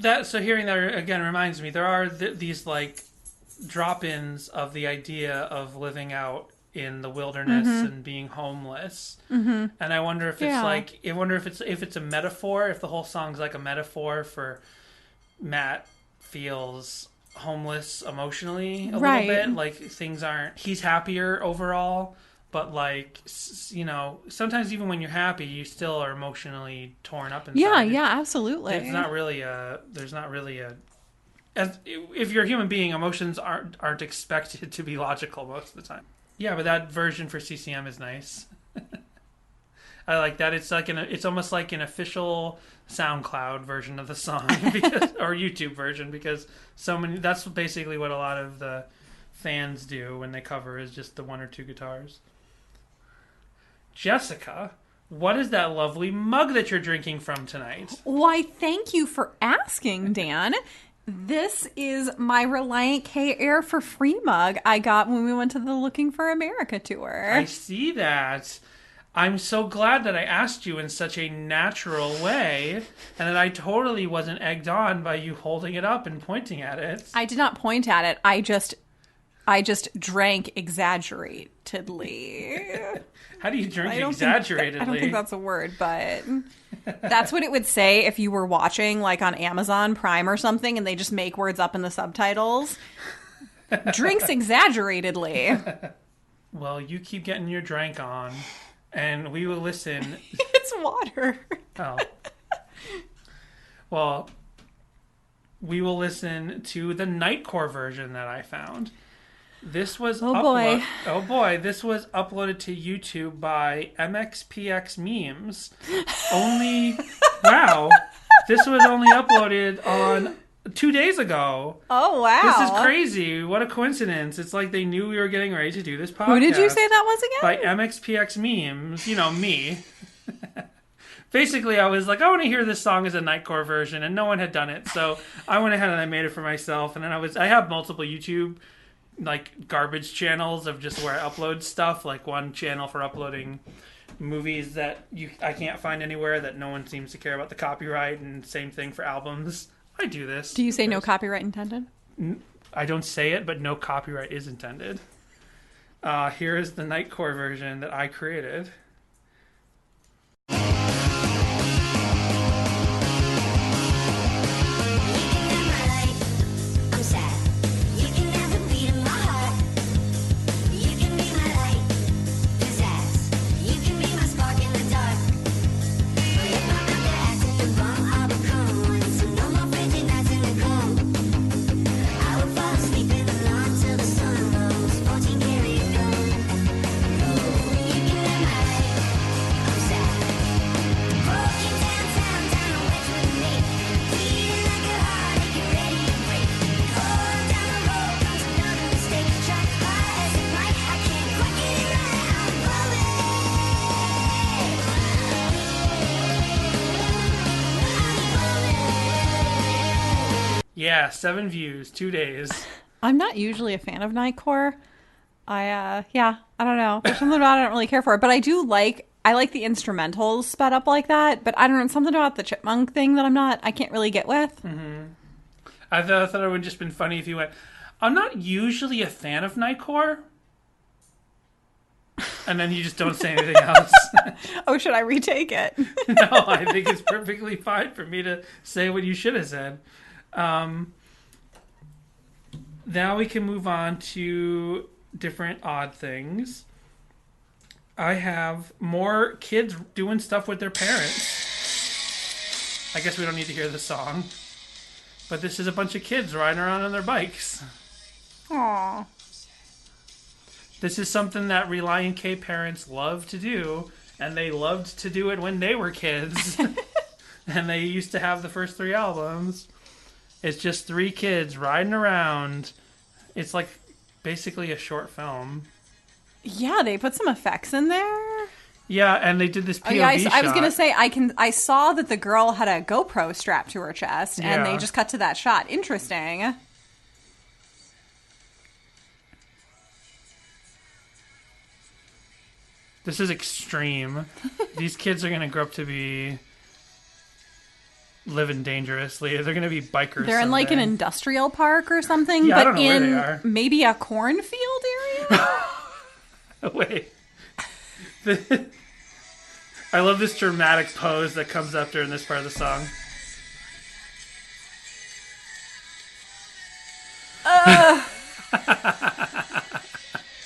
8th. So hearing that again reminds me, there are these like drop-ins of the idea of living out in the wilderness and being homeless, and I wonder if it's a metaphor, if the whole song's like a metaphor for Matt feels homeless emotionally a little bit, like he's happier overall, but like, you know, sometimes even when you're happy you still are emotionally torn up inside. Yeah, absolutely. If you're a human being, emotions aren't expected to be logical most of the time. Yeah, but that version for CCM is nice. I like that. It's like it's almost like an official SoundCloud version of the song, or YouTube version, because that's basically what a lot of the fans do when they cover, is just the 1 or 2 guitars. Jessica what is that lovely mug that you're drinking from tonight? Why, thank you for asking, Dan. This is my Relient K Air for Free mug I got when we went to the Looking for America tour. I see that. I'm so glad that I asked you in such a natural way and that I totally wasn't egged on by you holding it up and pointing at it. I did not point at it. I just drank exaggeratedly. How do you drink I don't exaggeratedly? I don't think that's a word, but that's what it would say if you were watching like on Amazon Prime or something and they just make words up in the subtitles. Drinks exaggeratedly. Well, you keep getting your drink on and we will listen. It's water. Oh. Well, we will listen to the Nightcore version that I found. This was Oh boy. This was uploaded to YouTube by MXPX Memes. Wow. This was only uploaded on 2 days ago. Oh wow. This is crazy. What a coincidence. It's like they knew we were getting ready to do this podcast. Who did you say that was again? By MXPX Memes. You know, me. Basically, I was like, I want to hear this song as a Nightcore version, and no one had done it. So I went ahead and I made it for myself. And then I have multiple YouTube like garbage channels of just where I upload stuff, like one channel for uploading movies that I can't find anywhere that no one seems to care about the copyright, and same thing for albums. I do this. Do you say no copyright intended? I don't say it, but no copyright is intended. Here is the Nightcore version that I created. Yeah, 7 views, 2 days. I'm not usually a fan of Nightcore. I don't know. There's something about it I don't really care for it, but I like the instrumentals sped up like that, but I don't know, something about the chipmunk thing that I can't really get with. Mm-hmm. I thought it would have just been funny if you went, I'm not usually a fan of Nightcore. And then you just don't say anything else. Oh, should I retake it? No, I think it's perfectly fine for me to say what you should have said. Now we can move on to different odd things. I have more kids doing stuff with their parents. I guess we don't need to hear the song. But this is a bunch of kids riding around on their bikes. Aww. This is something that Relient K parents love to do, and they loved to do it when they were kids. And they used to have the first 3 albums. It's just 3 kids riding around. It's like basically a short film. Yeah, they put some effects in there. Yeah, and they did this POV shot. I was gonna say I saw that the girl had a GoPro strapped to her chest, and they just cut to that shot. Interesting. This is extreme. These kids are gonna grow up to be living dangerously. They're gonna be bikers. They're in like an industrial park or something, Yeah, I but don't know where they in are. maybe a cornfield area. Wait. I love this dramatic pose that comes up during this part of the song.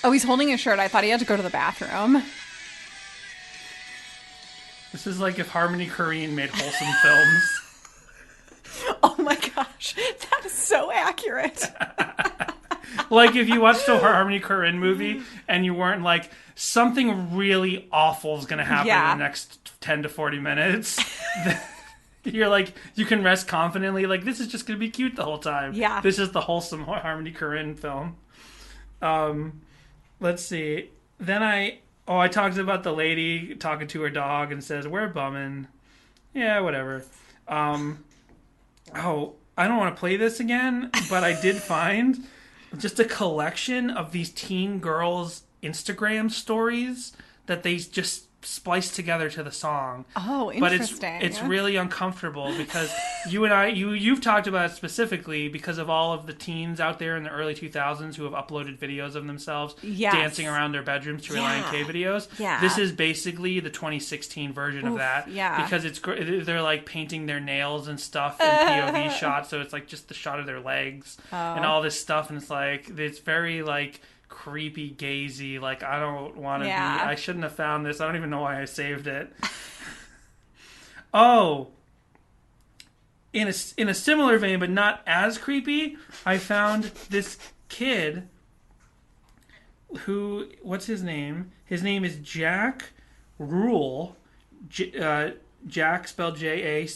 Oh, he's holding his shirt. I thought he had to go to the bathroom. This is like if Harmony Korine made wholesome films. Oh my gosh, that is so accurate. Like if you watched a Harmony Korine movie and you weren't like, something really awful is going to happen in the next 10 to 40 minutes. You're like, you can rest confidently. Like, this is just going to be cute the whole time. Yeah. This is the wholesome Harmony Korine film. Let's see. Then I Oh, I talked about the lady talking to her dog and says, "We're bumming." Yeah, whatever. Oh, I don't want to play this again, but I did find just a collection of these teen girls' Instagram stories that they just spliced together to the song. Oh, But interesting. it's really uncomfortable because you've talked about it specifically because of all of the teens out there in the early 2000s who have uploaded videos of themselves Yes. dancing around their bedrooms to Relient K videos. Yeah. This is basically the 2016 version of that. yeah. Because they're like painting their nails and stuff in POV shots, so it's like just the shot of their legs and all this stuff, and it's very like creepy gazy. Like, I don't want to be. I shouldn't have found this. I don't even know why I saved it. Oh, in a similar vein, but not as creepy, I found this kid who, what's his name? His name is Jack Rule. Jack spelled Jack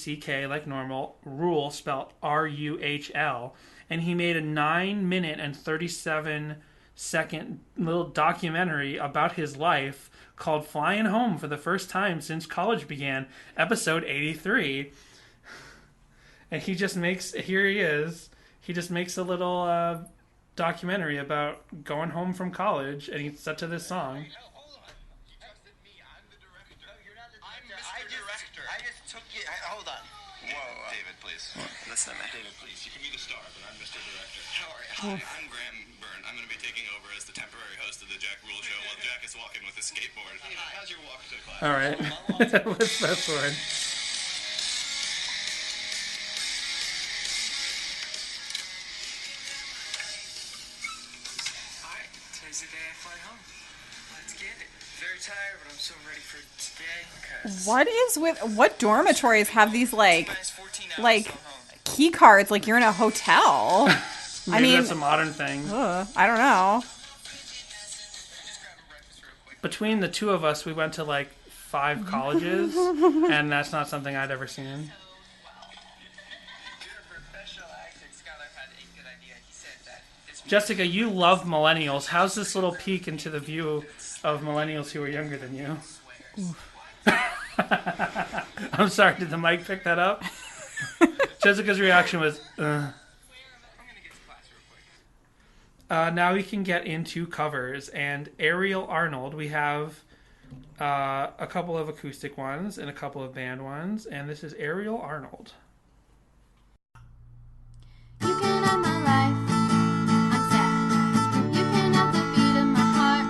like normal. Rule spelled Ruhl. And he made a 9-minute and 37-second little documentary about his life called Flying Home for the First Time Since College Began, episode 83. And he just makes a little documentary about going home from college, and he's set to this song. Hold on. You trusted me. I'm the director. No, you're not the I'm director. Mr. Director. I just took you. Hold on. Whoa, David, please. Listen to me. David, please. You can be the star, but I'm Mr. Director. How are you? Hi, I'm Graham Byrne. I'm going to be taking over as the temporary host of the Jack Rule Show while Jack is walking with his skateboard. How's your walk to class? All right. Let's fast forward. Hi. Today's the day I fly home. Let's get it. Very tired, but I'm so ready for today. What dormitories have these like Last 14 hours like till home. key cards like you're in a hotel? Maybe mean- that's a modern thing. I don't know. Just grab a breakfast real quick. Between the two of us, we went to like 5 colleges, and that's not something I'd ever seen. Your professional acting scholar had a good idea. He said that it's Jessica, you love millennials. How's this little peek into the view of millennials who are younger than you? I'm sorry, did the mic pick that up? Jessica's reaction was, I'm gonna get to class real quick. Now we can get into covers. And Ariel Arnold, we have a couple of acoustic ones and a couple of band ones. And this is Ariel Arnold. You can have my life, I'm sad. You can have the beat of my heart.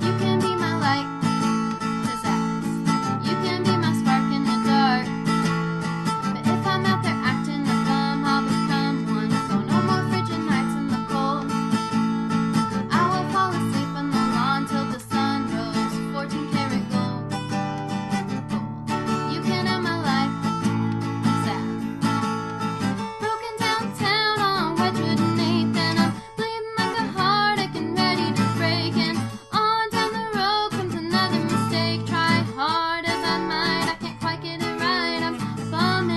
You can be my light, pizzazz. You can be my spark in the dark. But if I'm out there acting a bum, I'll become one. So no more frigid nights in the cold. I will fall asleep on the lawn till the sun rose. 14 karat gold. You can have my life, sad. Broken downtown on Wedgwood and 8th, and I'm bleeding like a heartache and ready to break. And on down the road comes another mistake. Try hard as I might, I can't quite get it right. I'm bumming.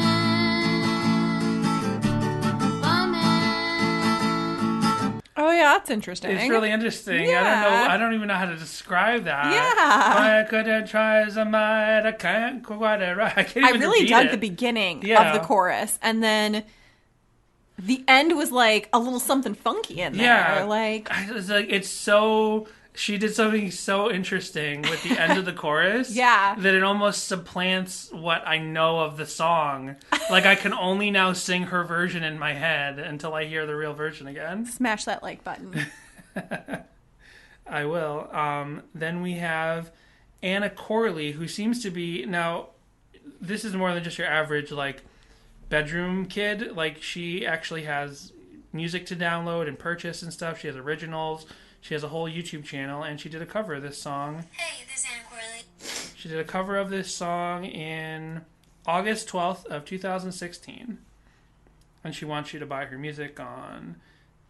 Oh yeah, that's interesting. It's really interesting. Yeah. I don't even know how to describe that. Yeah. I couldn't try as I might. I can't quite it right. I can't I even really repeat dug it. the beginning Yeah. of the chorus, and then the end was like a little something funky in there. Yeah. Like It's so. She did something so interesting with the end of the chorus. Yeah. That it almost supplants what I know of the song. Like, I can only now sing her version in my head until I hear the real version again. smash that like button. I will. Then we have Anna Corley, who seems to be now. This is more than just your average like bedroom kid. Like, she actually has music to download and purchase and stuff. She has originals. She has a whole YouTube channel, and she did a cover of this song. Hey, this is Anna Corley. She did a cover of this song in August 12th of 2016. And she wants you to buy her music on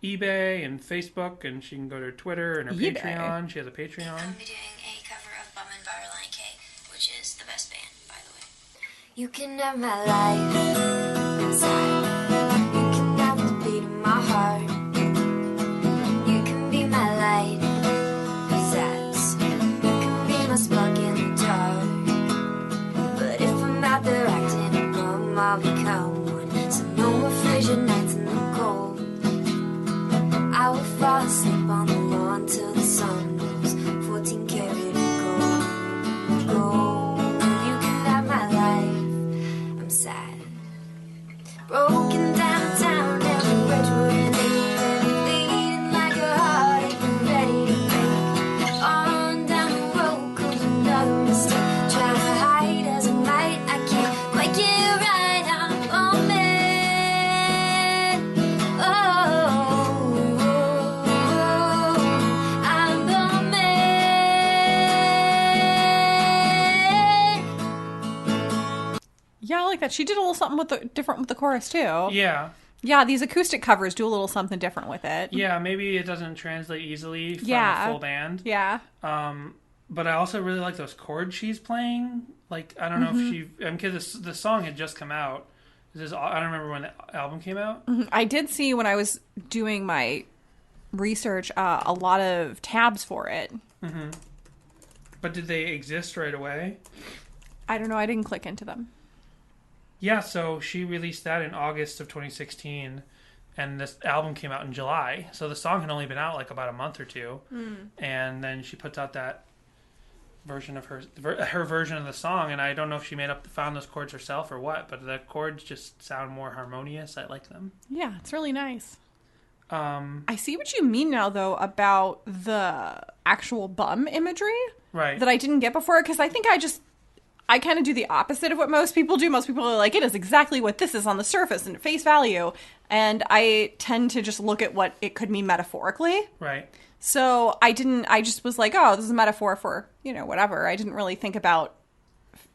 eBay and Facebook, and she can go to her Twitter and her eBay? Patreon. She has a Patreon. I'll be doing a cover of Bummin by Relient K, which is the best band, by the way. You can have my life inside. You can have the beat of my heart. You can be my light, pizzazz. like that. She did a little something different with the chorus too. Yeah. Yeah, these acoustic covers do a little something different with it. Yeah, maybe it doesn't translate easily from Yeah. a full band. Yeah. But I also really like those chords she's playing. Like, I don't know if she... because the song had just come out. I don't remember when the album came out. I did see when I was doing my research a lot of tabs for it. But did they exist right away? I don't know. I didn't click into them. Yeah, so she released that in August of 2016, and this album came out in July. So the song had only been out like about a month or two, and then she puts out that version of her version of the song. And I don't know if she found those chords herself or what, but the chords just sound more harmonious. I like them. Yeah, it's really nice. I see what you mean now, though, about the actual bum imagery Right. that I didn't get before, because I think I kind of do the opposite of what most people do. Most people are like, it is exactly what this is on the surface and at face value. And I tend to just look at what it could mean metaphorically. Right. So I just was like, oh, this is a metaphor for, whatever. I didn't really think about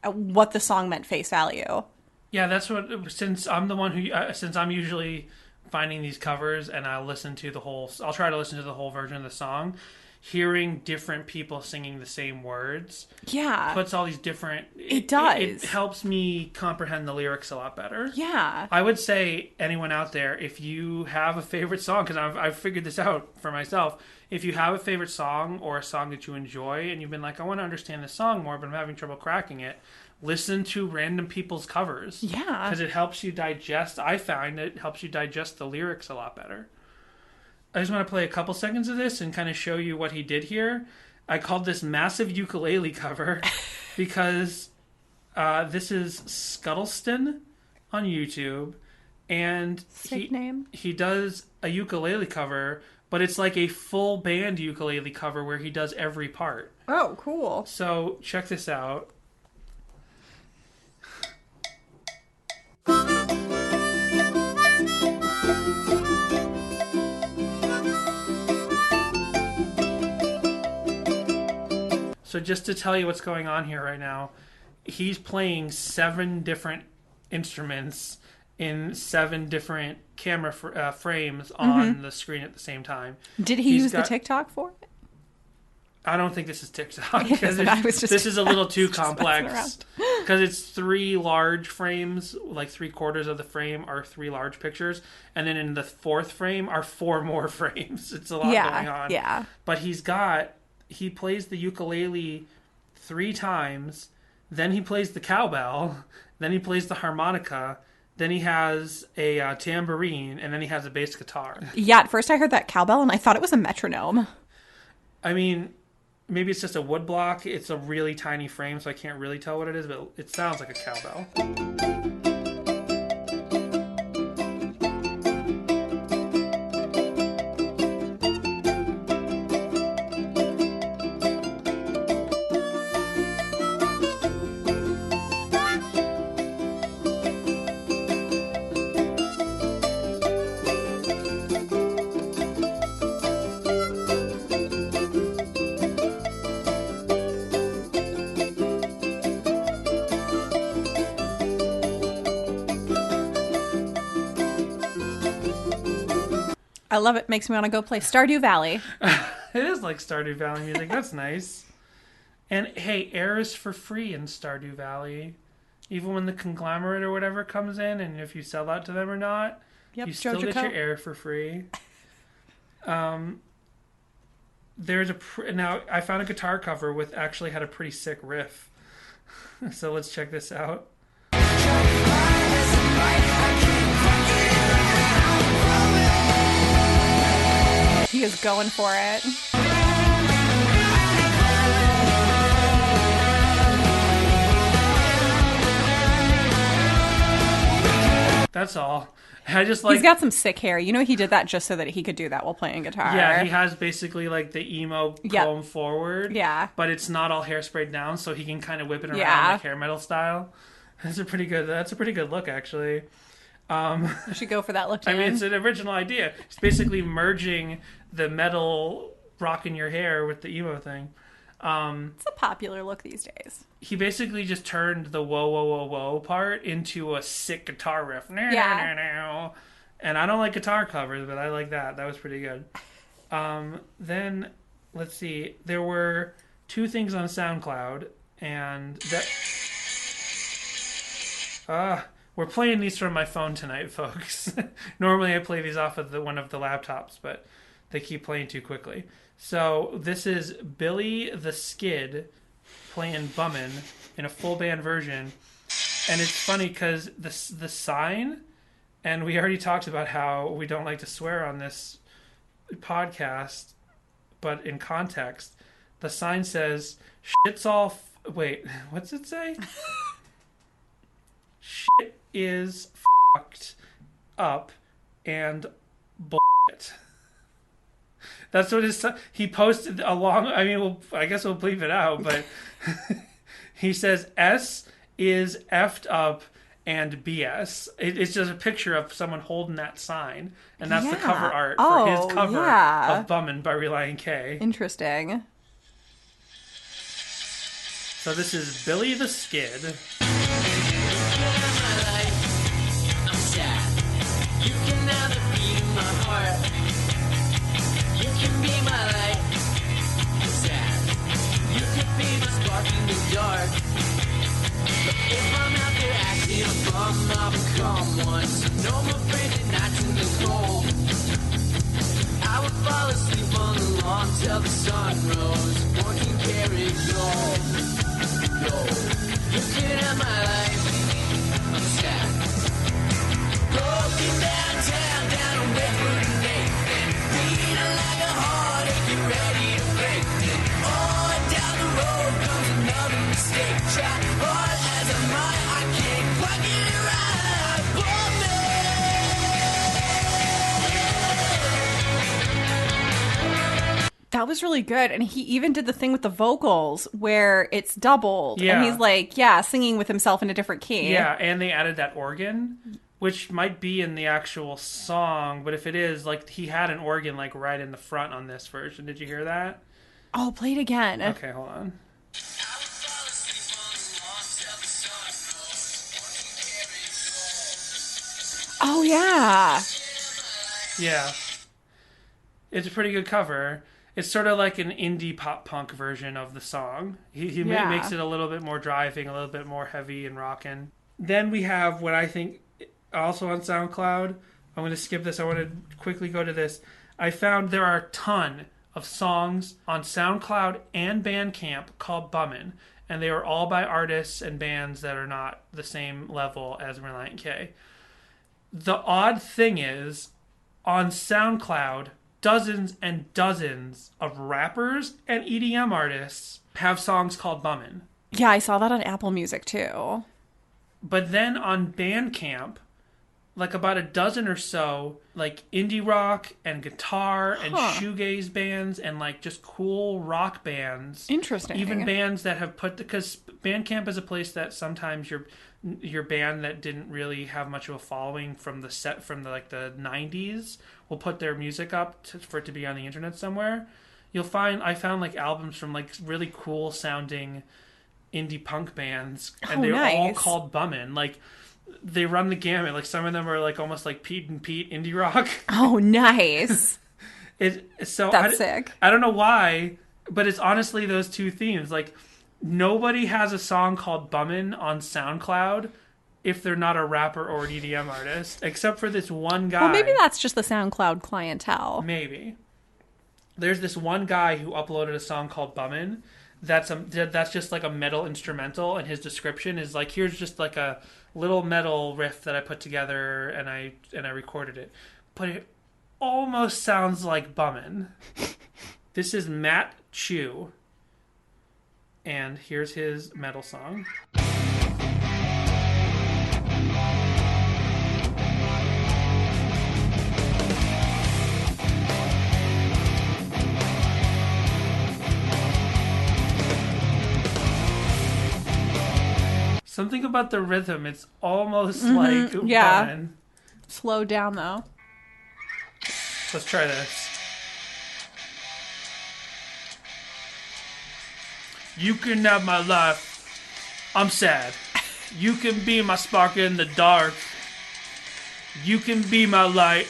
what the song meant face value. Yeah, that's what, since I'm the one who, since I'm usually finding these covers and I'll try to listen to the whole version of the song, hearing different people singing the same words puts all these different... It does. It helps me comprehend the lyrics a lot better. Yeah. I would say anyone out there, if you have a favorite song, because I've figured this out for myself, if you have a favorite song or a song that you enjoy and you've been like, I want to understand this song more, but I'm having trouble cracking it, listen to random people's covers. Yeah. Because it helps you digest, I find it helps you digest the lyrics a lot better. I just want to play a couple seconds of this and kind of show you what he did here. I called this massive ukulele cover because this is Scuttleston on YouTube, and Sick name. he does a ukulele cover, but it's like a full band ukulele cover where he does every part. Oh, cool. So check this out. So just to tell you what's going on here right now, he's playing 7 different instruments in 7 different camera frames on the screen at the same time. Did he use the TikTok for it? I don't think this is TikTok, because Yes, this is a little too complex. messing Because it's 3 large frames, like 3/4 of the frame are 3 large pictures, and then in the 4th frame are 4 more frames. It's a lot going on. Yeah. But he plays the ukulele 3 times, then he plays the cowbell, then he plays the harmonica, then he has a tambourine, and then he has a bass guitar. Yeah, at first I heard that cowbell and I thought it was a metronome. I mean, maybe it's just a wood block. It's a really tiny frame, so I can't really tell what it is, but it sounds like a cowbell. I love it. Makes me want to go play Stardew Valley. It is like Stardew Valley music. That's nice. And hey, air is for free in Stardew Valley. Even when the conglomerate or whatever comes in, and if you sell out to them or not, Yep, you still Jojo get Co. your air for free. Now I found a guitar cover with actually had a pretty sick riff. So let's check this out. He is going for it. That's all. I just like... He's got some sick hair. You know, he did that just so that he could do that while playing guitar. Yeah, he has basically like the emo comb forward. Yeah. But it's not all hairsprayed down, so he can kind of whip it around like hair metal style. That's a pretty good look, actually. You should go for that look, Dan. I mean, it's an original idea. It's basically merging the metal rocking your hair with the emo thing. It's a popular look these days. He basically just turned the whoa, whoa, whoa, whoa part into a sick guitar riff. Yeah. And I don't like guitar covers, but I like that. That was pretty good. Then, let's see. There were 2 things on SoundCloud, and that... we're playing these from my phone tonight, folks. Normally I play these off of one of the laptops, but they keep playing too quickly. So this is Billy the Skid playing Bummin in a full band version. And it's funny because the sign, and we already talked about how we don't like to swear on this podcast, but in context, the sign says, shit's all... Wait, what's it say? Shit is fucked up and bullshit. That's what he posted along. I mean, I guess we'll bleep it out, but he says S is effed up and BS. It's just a picture of someone holding that sign, and that's the cover art for his cover of Bummin by Relient K. Interesting. So this is Billy the Skid. You can have the beat in my heart. You can be my light. Sad. You could be the spark in the dark. But if I'm out there acting a bum, I'll become one. So no more afraid nights in the cold. I would fall asleep on the lawn till the sun rose. One can carry gold. You can have my life. I'm sad. Broken downtown, down on Redwood and Nathan. Beating like a heartache, you're ready to break. On down the road comes another mistake. Try hard as I might, I can't quite get it right. Bummin'. That was really good. And he even did the thing with the vocals where it's doubled. Yeah. And he's like, singing with himself in a different key. Yeah, and they added that organ, which might be in the actual song, but if it is, like, he had an organ, like, right in the front on this version. Did you hear that? Oh, play it again. Okay, hold on. Oh, yeah. Yeah. It's a pretty good cover. It's sort of like an indie pop punk version of the song. He makes it a little bit more driving, a little bit more heavy and rocking. Then we have what I think also on SoundCloud. I'm going to skip this. I want to quickly go to this. I found there are a ton of songs on SoundCloud and Bandcamp called Bummin', and they are all by artists and bands that are not the same level as Relient K. The odd thing is, on SoundCloud, dozens and dozens of rappers and EDM artists have songs called Bummin'. Yeah, I saw that on Apple Music too. But then on Bandcamp, like about a dozen or so, like indie rock and guitar and shoegaze bands and like just cool rock bands. Interesting. Even bands that have because Bandcamp is a place that sometimes your band that didn't really have much of a following from the 90s will put their music up for it to be on the internet somewhere. I found like albums from like really cool sounding indie punk bands, and they're all called Bummin'. Like, they run the gamut. Like, some of them are like almost like Pete and Pete indie rock. Oh, nice. That's sick. I don't know why, but it's honestly those two themes. Like, nobody has a song called Bummin' on SoundCloud if they're not a rapper or an EDM artist, except for this one guy. Well, maybe that's just the SoundCloud clientele. Maybe. There's this one guy who uploaded a song called Bummin'. That's just like a metal instrumental, and his description is like, here's just like a little metal riff that I put together, and I recorded it. But it almost sounds like Bummin'. This is Matt Chu, and here's his metal song. Something about the rhythm, it's almost like Bummin'. Slow down, though. Let's try this. You can have my life. I'm sad. You can be my spark in the dark. You can be my light.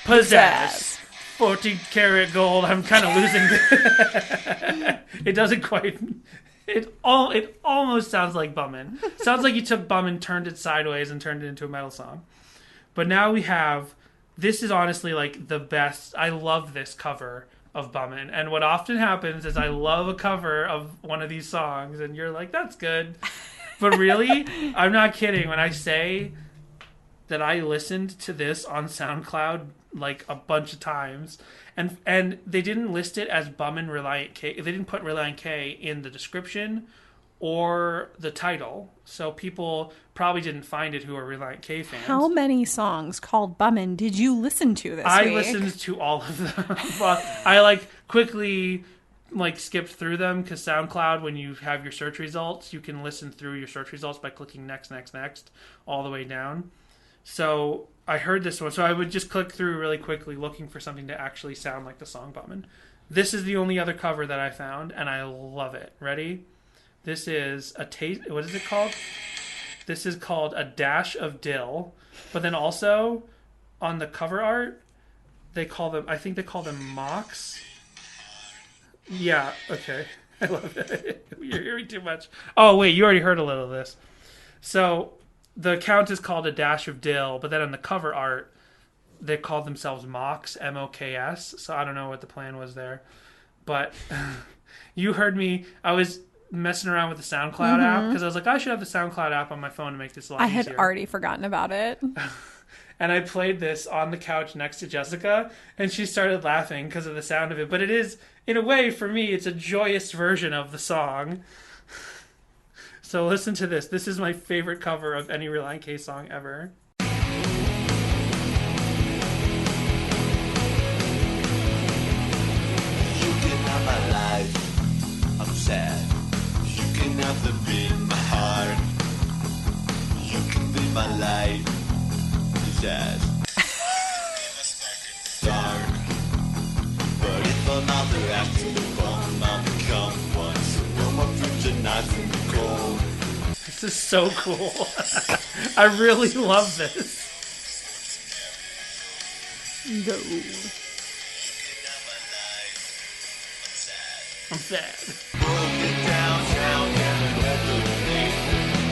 Pizzazz. 14 karat gold. I'm kind of losing. It doesn't quite. It almost sounds like Bummin. Sounds like you took Bummin, turned it sideways, and turned it into a metal song. But now we have. This is honestly like the best. I love this cover of Bummin. And what often happens is I love a cover of one of these songs, and you're like, that's good. But really, I'm not kidding when I say that I listened to this on SoundCloud like a bunch of times, and they didn't list it as Bummin Relient K. They didn't put Relient K in the description or the title, so people probably didn't find it who are Relient K fans. How many songs called Bummin did you listen to this week? I listened to all of them. But I quickly skipped through them because SoundCloud, when you have your search results, you can listen through your search results by clicking next all the way down. So I heard this one, so I would just click through really quickly looking for something to actually sound like the song Bummin. This is the only other cover that I found, and I love it. Ready? This is a taste. What is it called? This is called A Dash of Dill. But then also on the cover art, they call them. I think they call them mocks. Yeah. Okay. I love it. You're hearing too much. Oh wait, you already heard a little of this. So the account is called A Dash of Dill, but then on the cover art, they called themselves mocks, MOKS. So I don't know what the plan was there, but you heard me. I was messing around with the SoundCloud app because I was like, I should have the SoundCloud app on my phone to make this a lot easier. I had already forgotten about it. And I played this on the couch next to Jessica, and she started laughing because of the sound of it. But it is, in a way, for me, it's a joyous version of the song. So listen to this. This is my favorite cover of any Relient K song ever. You can have my life, I'm sad. You can have the beat in my heart. You can be my light, pizzazz. Dark, but if another act in the bomb, I'll become one. So no more preaching knives in the cold. This is so cool. I really love this. Go. I'm sad. Broken downtown, getting everything.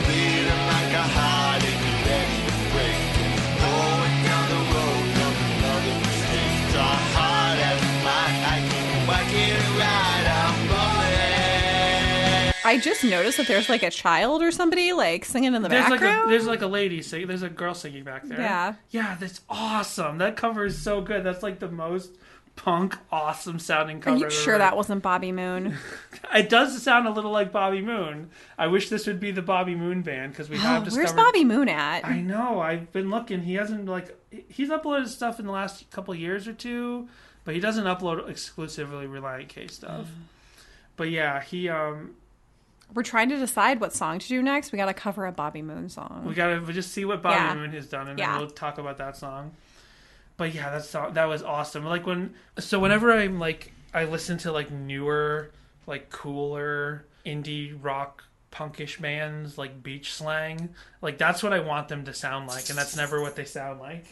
Bleeding like a heart and you're ready to break. Going down the road, not another mistake. Draw hard as my I keep whacking it right, I'm rolling. I just noticed that there's like a child or somebody like singing in the background. There's like a lady singing. There's a girl singing back there. Yeah. Yeah, that's awesome. That cover is so good. That's like the most punk, awesome sounding cover. Are you sure that wasn't Bobby Moon? It does sound a little like Bobby Moon. I wish this would be the Bobby Moon band because we have discovered. Where's Bobby Moon at? I know. I've been looking. He hasn't he's uploaded stuff in the last couple years or two, but he doesn't upload exclusively Relient K stuff. But yeah, he We're trying to decide what song to do next. We got to cover a Bobby Moon song. we gotta just see what Bobby Yeah. Moon has done, and Yeah. then we'll talk about that song. But yeah, that was awesome. Whenever I listen to newer, cooler indie rock punkish bands like Beach Slang, that's what I want them to sound like, and that's never what they sound like.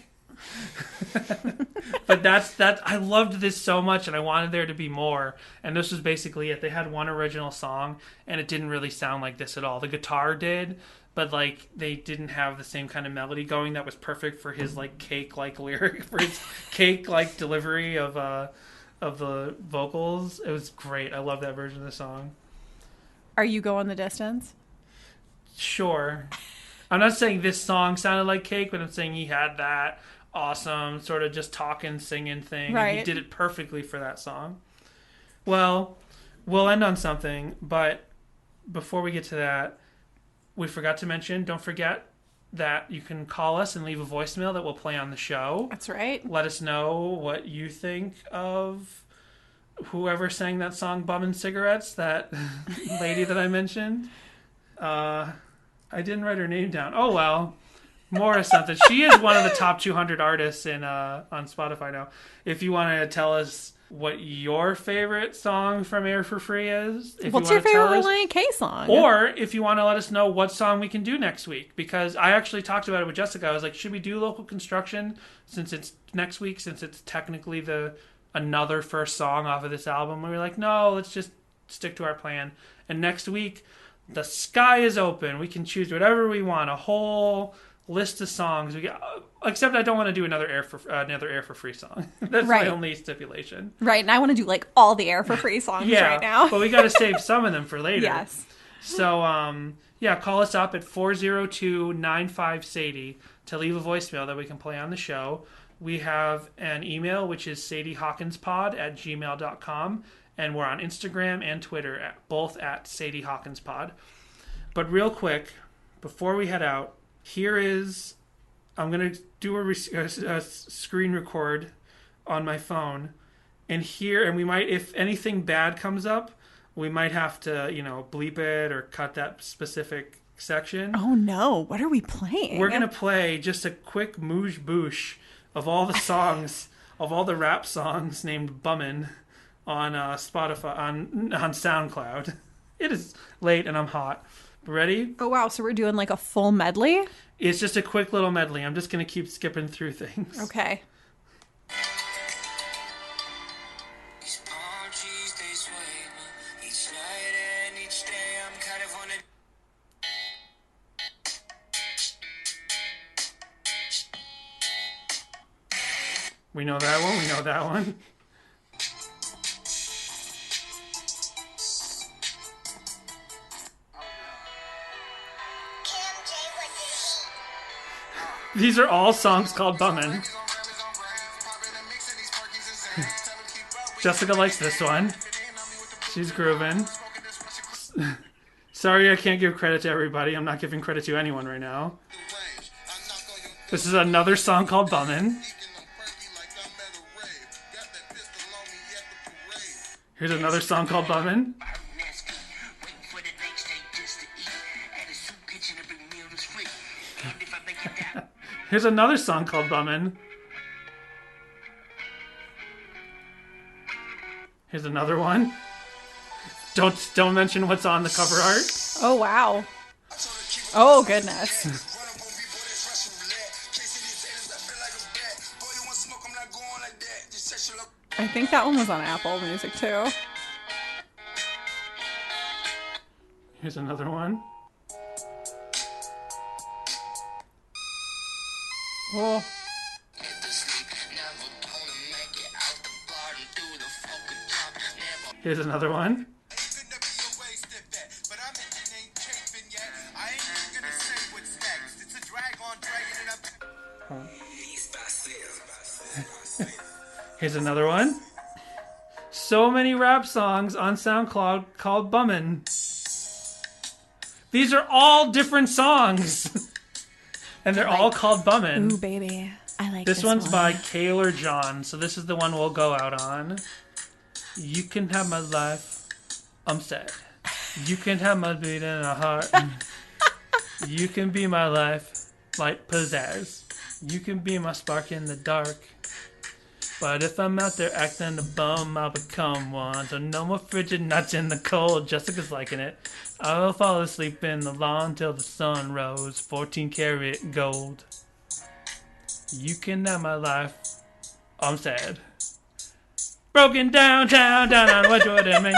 But I loved this so much, and I wanted there to be more, and this was basically it. They had one original song, and it didn't really sound like this at all. The guitar did, but they didn't have the same kind of melody going that was perfect for his cake lyric, for his cake delivery of the vocals. It was great. I love that version of the song. Are you going the distance? Sure. I'm not saying this song sounded like Cake, but I'm saying he had that awesome sort of just talking, singing thing. Right. And he did it perfectly for that song. Well, we'll end on something, but before we get to that, we forgot to mention, don't forget that you can call us and leave a voicemail that we'll play on the show. That's right. Let us know what you think of whoever sang that song, Bummin' Cigarettes, that lady that I mentioned. I didn't write her name down. Oh, well. More of something. She is one of the top 200 artists in on Spotify now. If you want to tell us what your favorite song from Air for Free is, if What's you your want to tell favorite us, Relient K song? or if you want to let us know what song we can do next week, because I actually talked about it with Jessica. I was like, should we do Local Construction since it's next week, since it's technically another first song off of this album? We were like, no, let's just stick to our plan. And next week, the sky is open. We can choose whatever we want. A whole list of songs. Except I don't want to do another Air for Free song. That's Right. my only stipulation. Right, and I want to do like all the Air for Free songs right now. But we got to save some of them for later. Yes. So, call us up at 402-95-SADIE to leave a voicemail that we can play on the show. We have an email, which is sadiehawkinspod@gmail.com, and we're on Instagram and Twitter, both at sadiehawkinspod. But real quick, before we head out, I'm going to do a screen record on my phone, and we might, if anything bad comes up, we might have to, bleep it or cut that specific section. Oh no, what are we playing? We're going to play just a quick moosh boosh of all the songs, of all the rap songs named Bummin on Spotify, on SoundCloud. It is late and I'm hot. Ready? Oh wow, so we're doing like a full medley? It's just a quick little medley. I'm just going to keep skipping through things. Okay. These palm trees, they sway me. Each night and each day, I'm kind of on a We know that one. These are all songs called Bummin. Jessica likes this one. She's grooving. Sorry I can't give credit to everybody. I'm not giving credit to anyone right now. This is another song called Bummin. Here's another song called Bummin. Here's another song called Bummin. Here's another one. Don't mention what's on the cover art. Oh wow. Oh goodness. I think that one was on Apple Music too. Here's another one. Oh. Here's another one. Here's another one. So many rap songs on SoundCloud called Bummin. These are all different songs. And they're all called Bummin. Ooh baby. I like This one's one. by Kaylor John, so this is the one we'll go out on. You can have my life. I'm sad. You can have my beat in a heart. You can be my life, like pizzazz. You can be my spark in the dark. But if I'm out there acting a bum, I'll become one. So no more frigid nights in the cold. Jessica's liking it. I will fall asleep in the lawn till the sun rose. 14 karat gold. You can have my life. I'm sad. Broken down on Wedgwood and Main.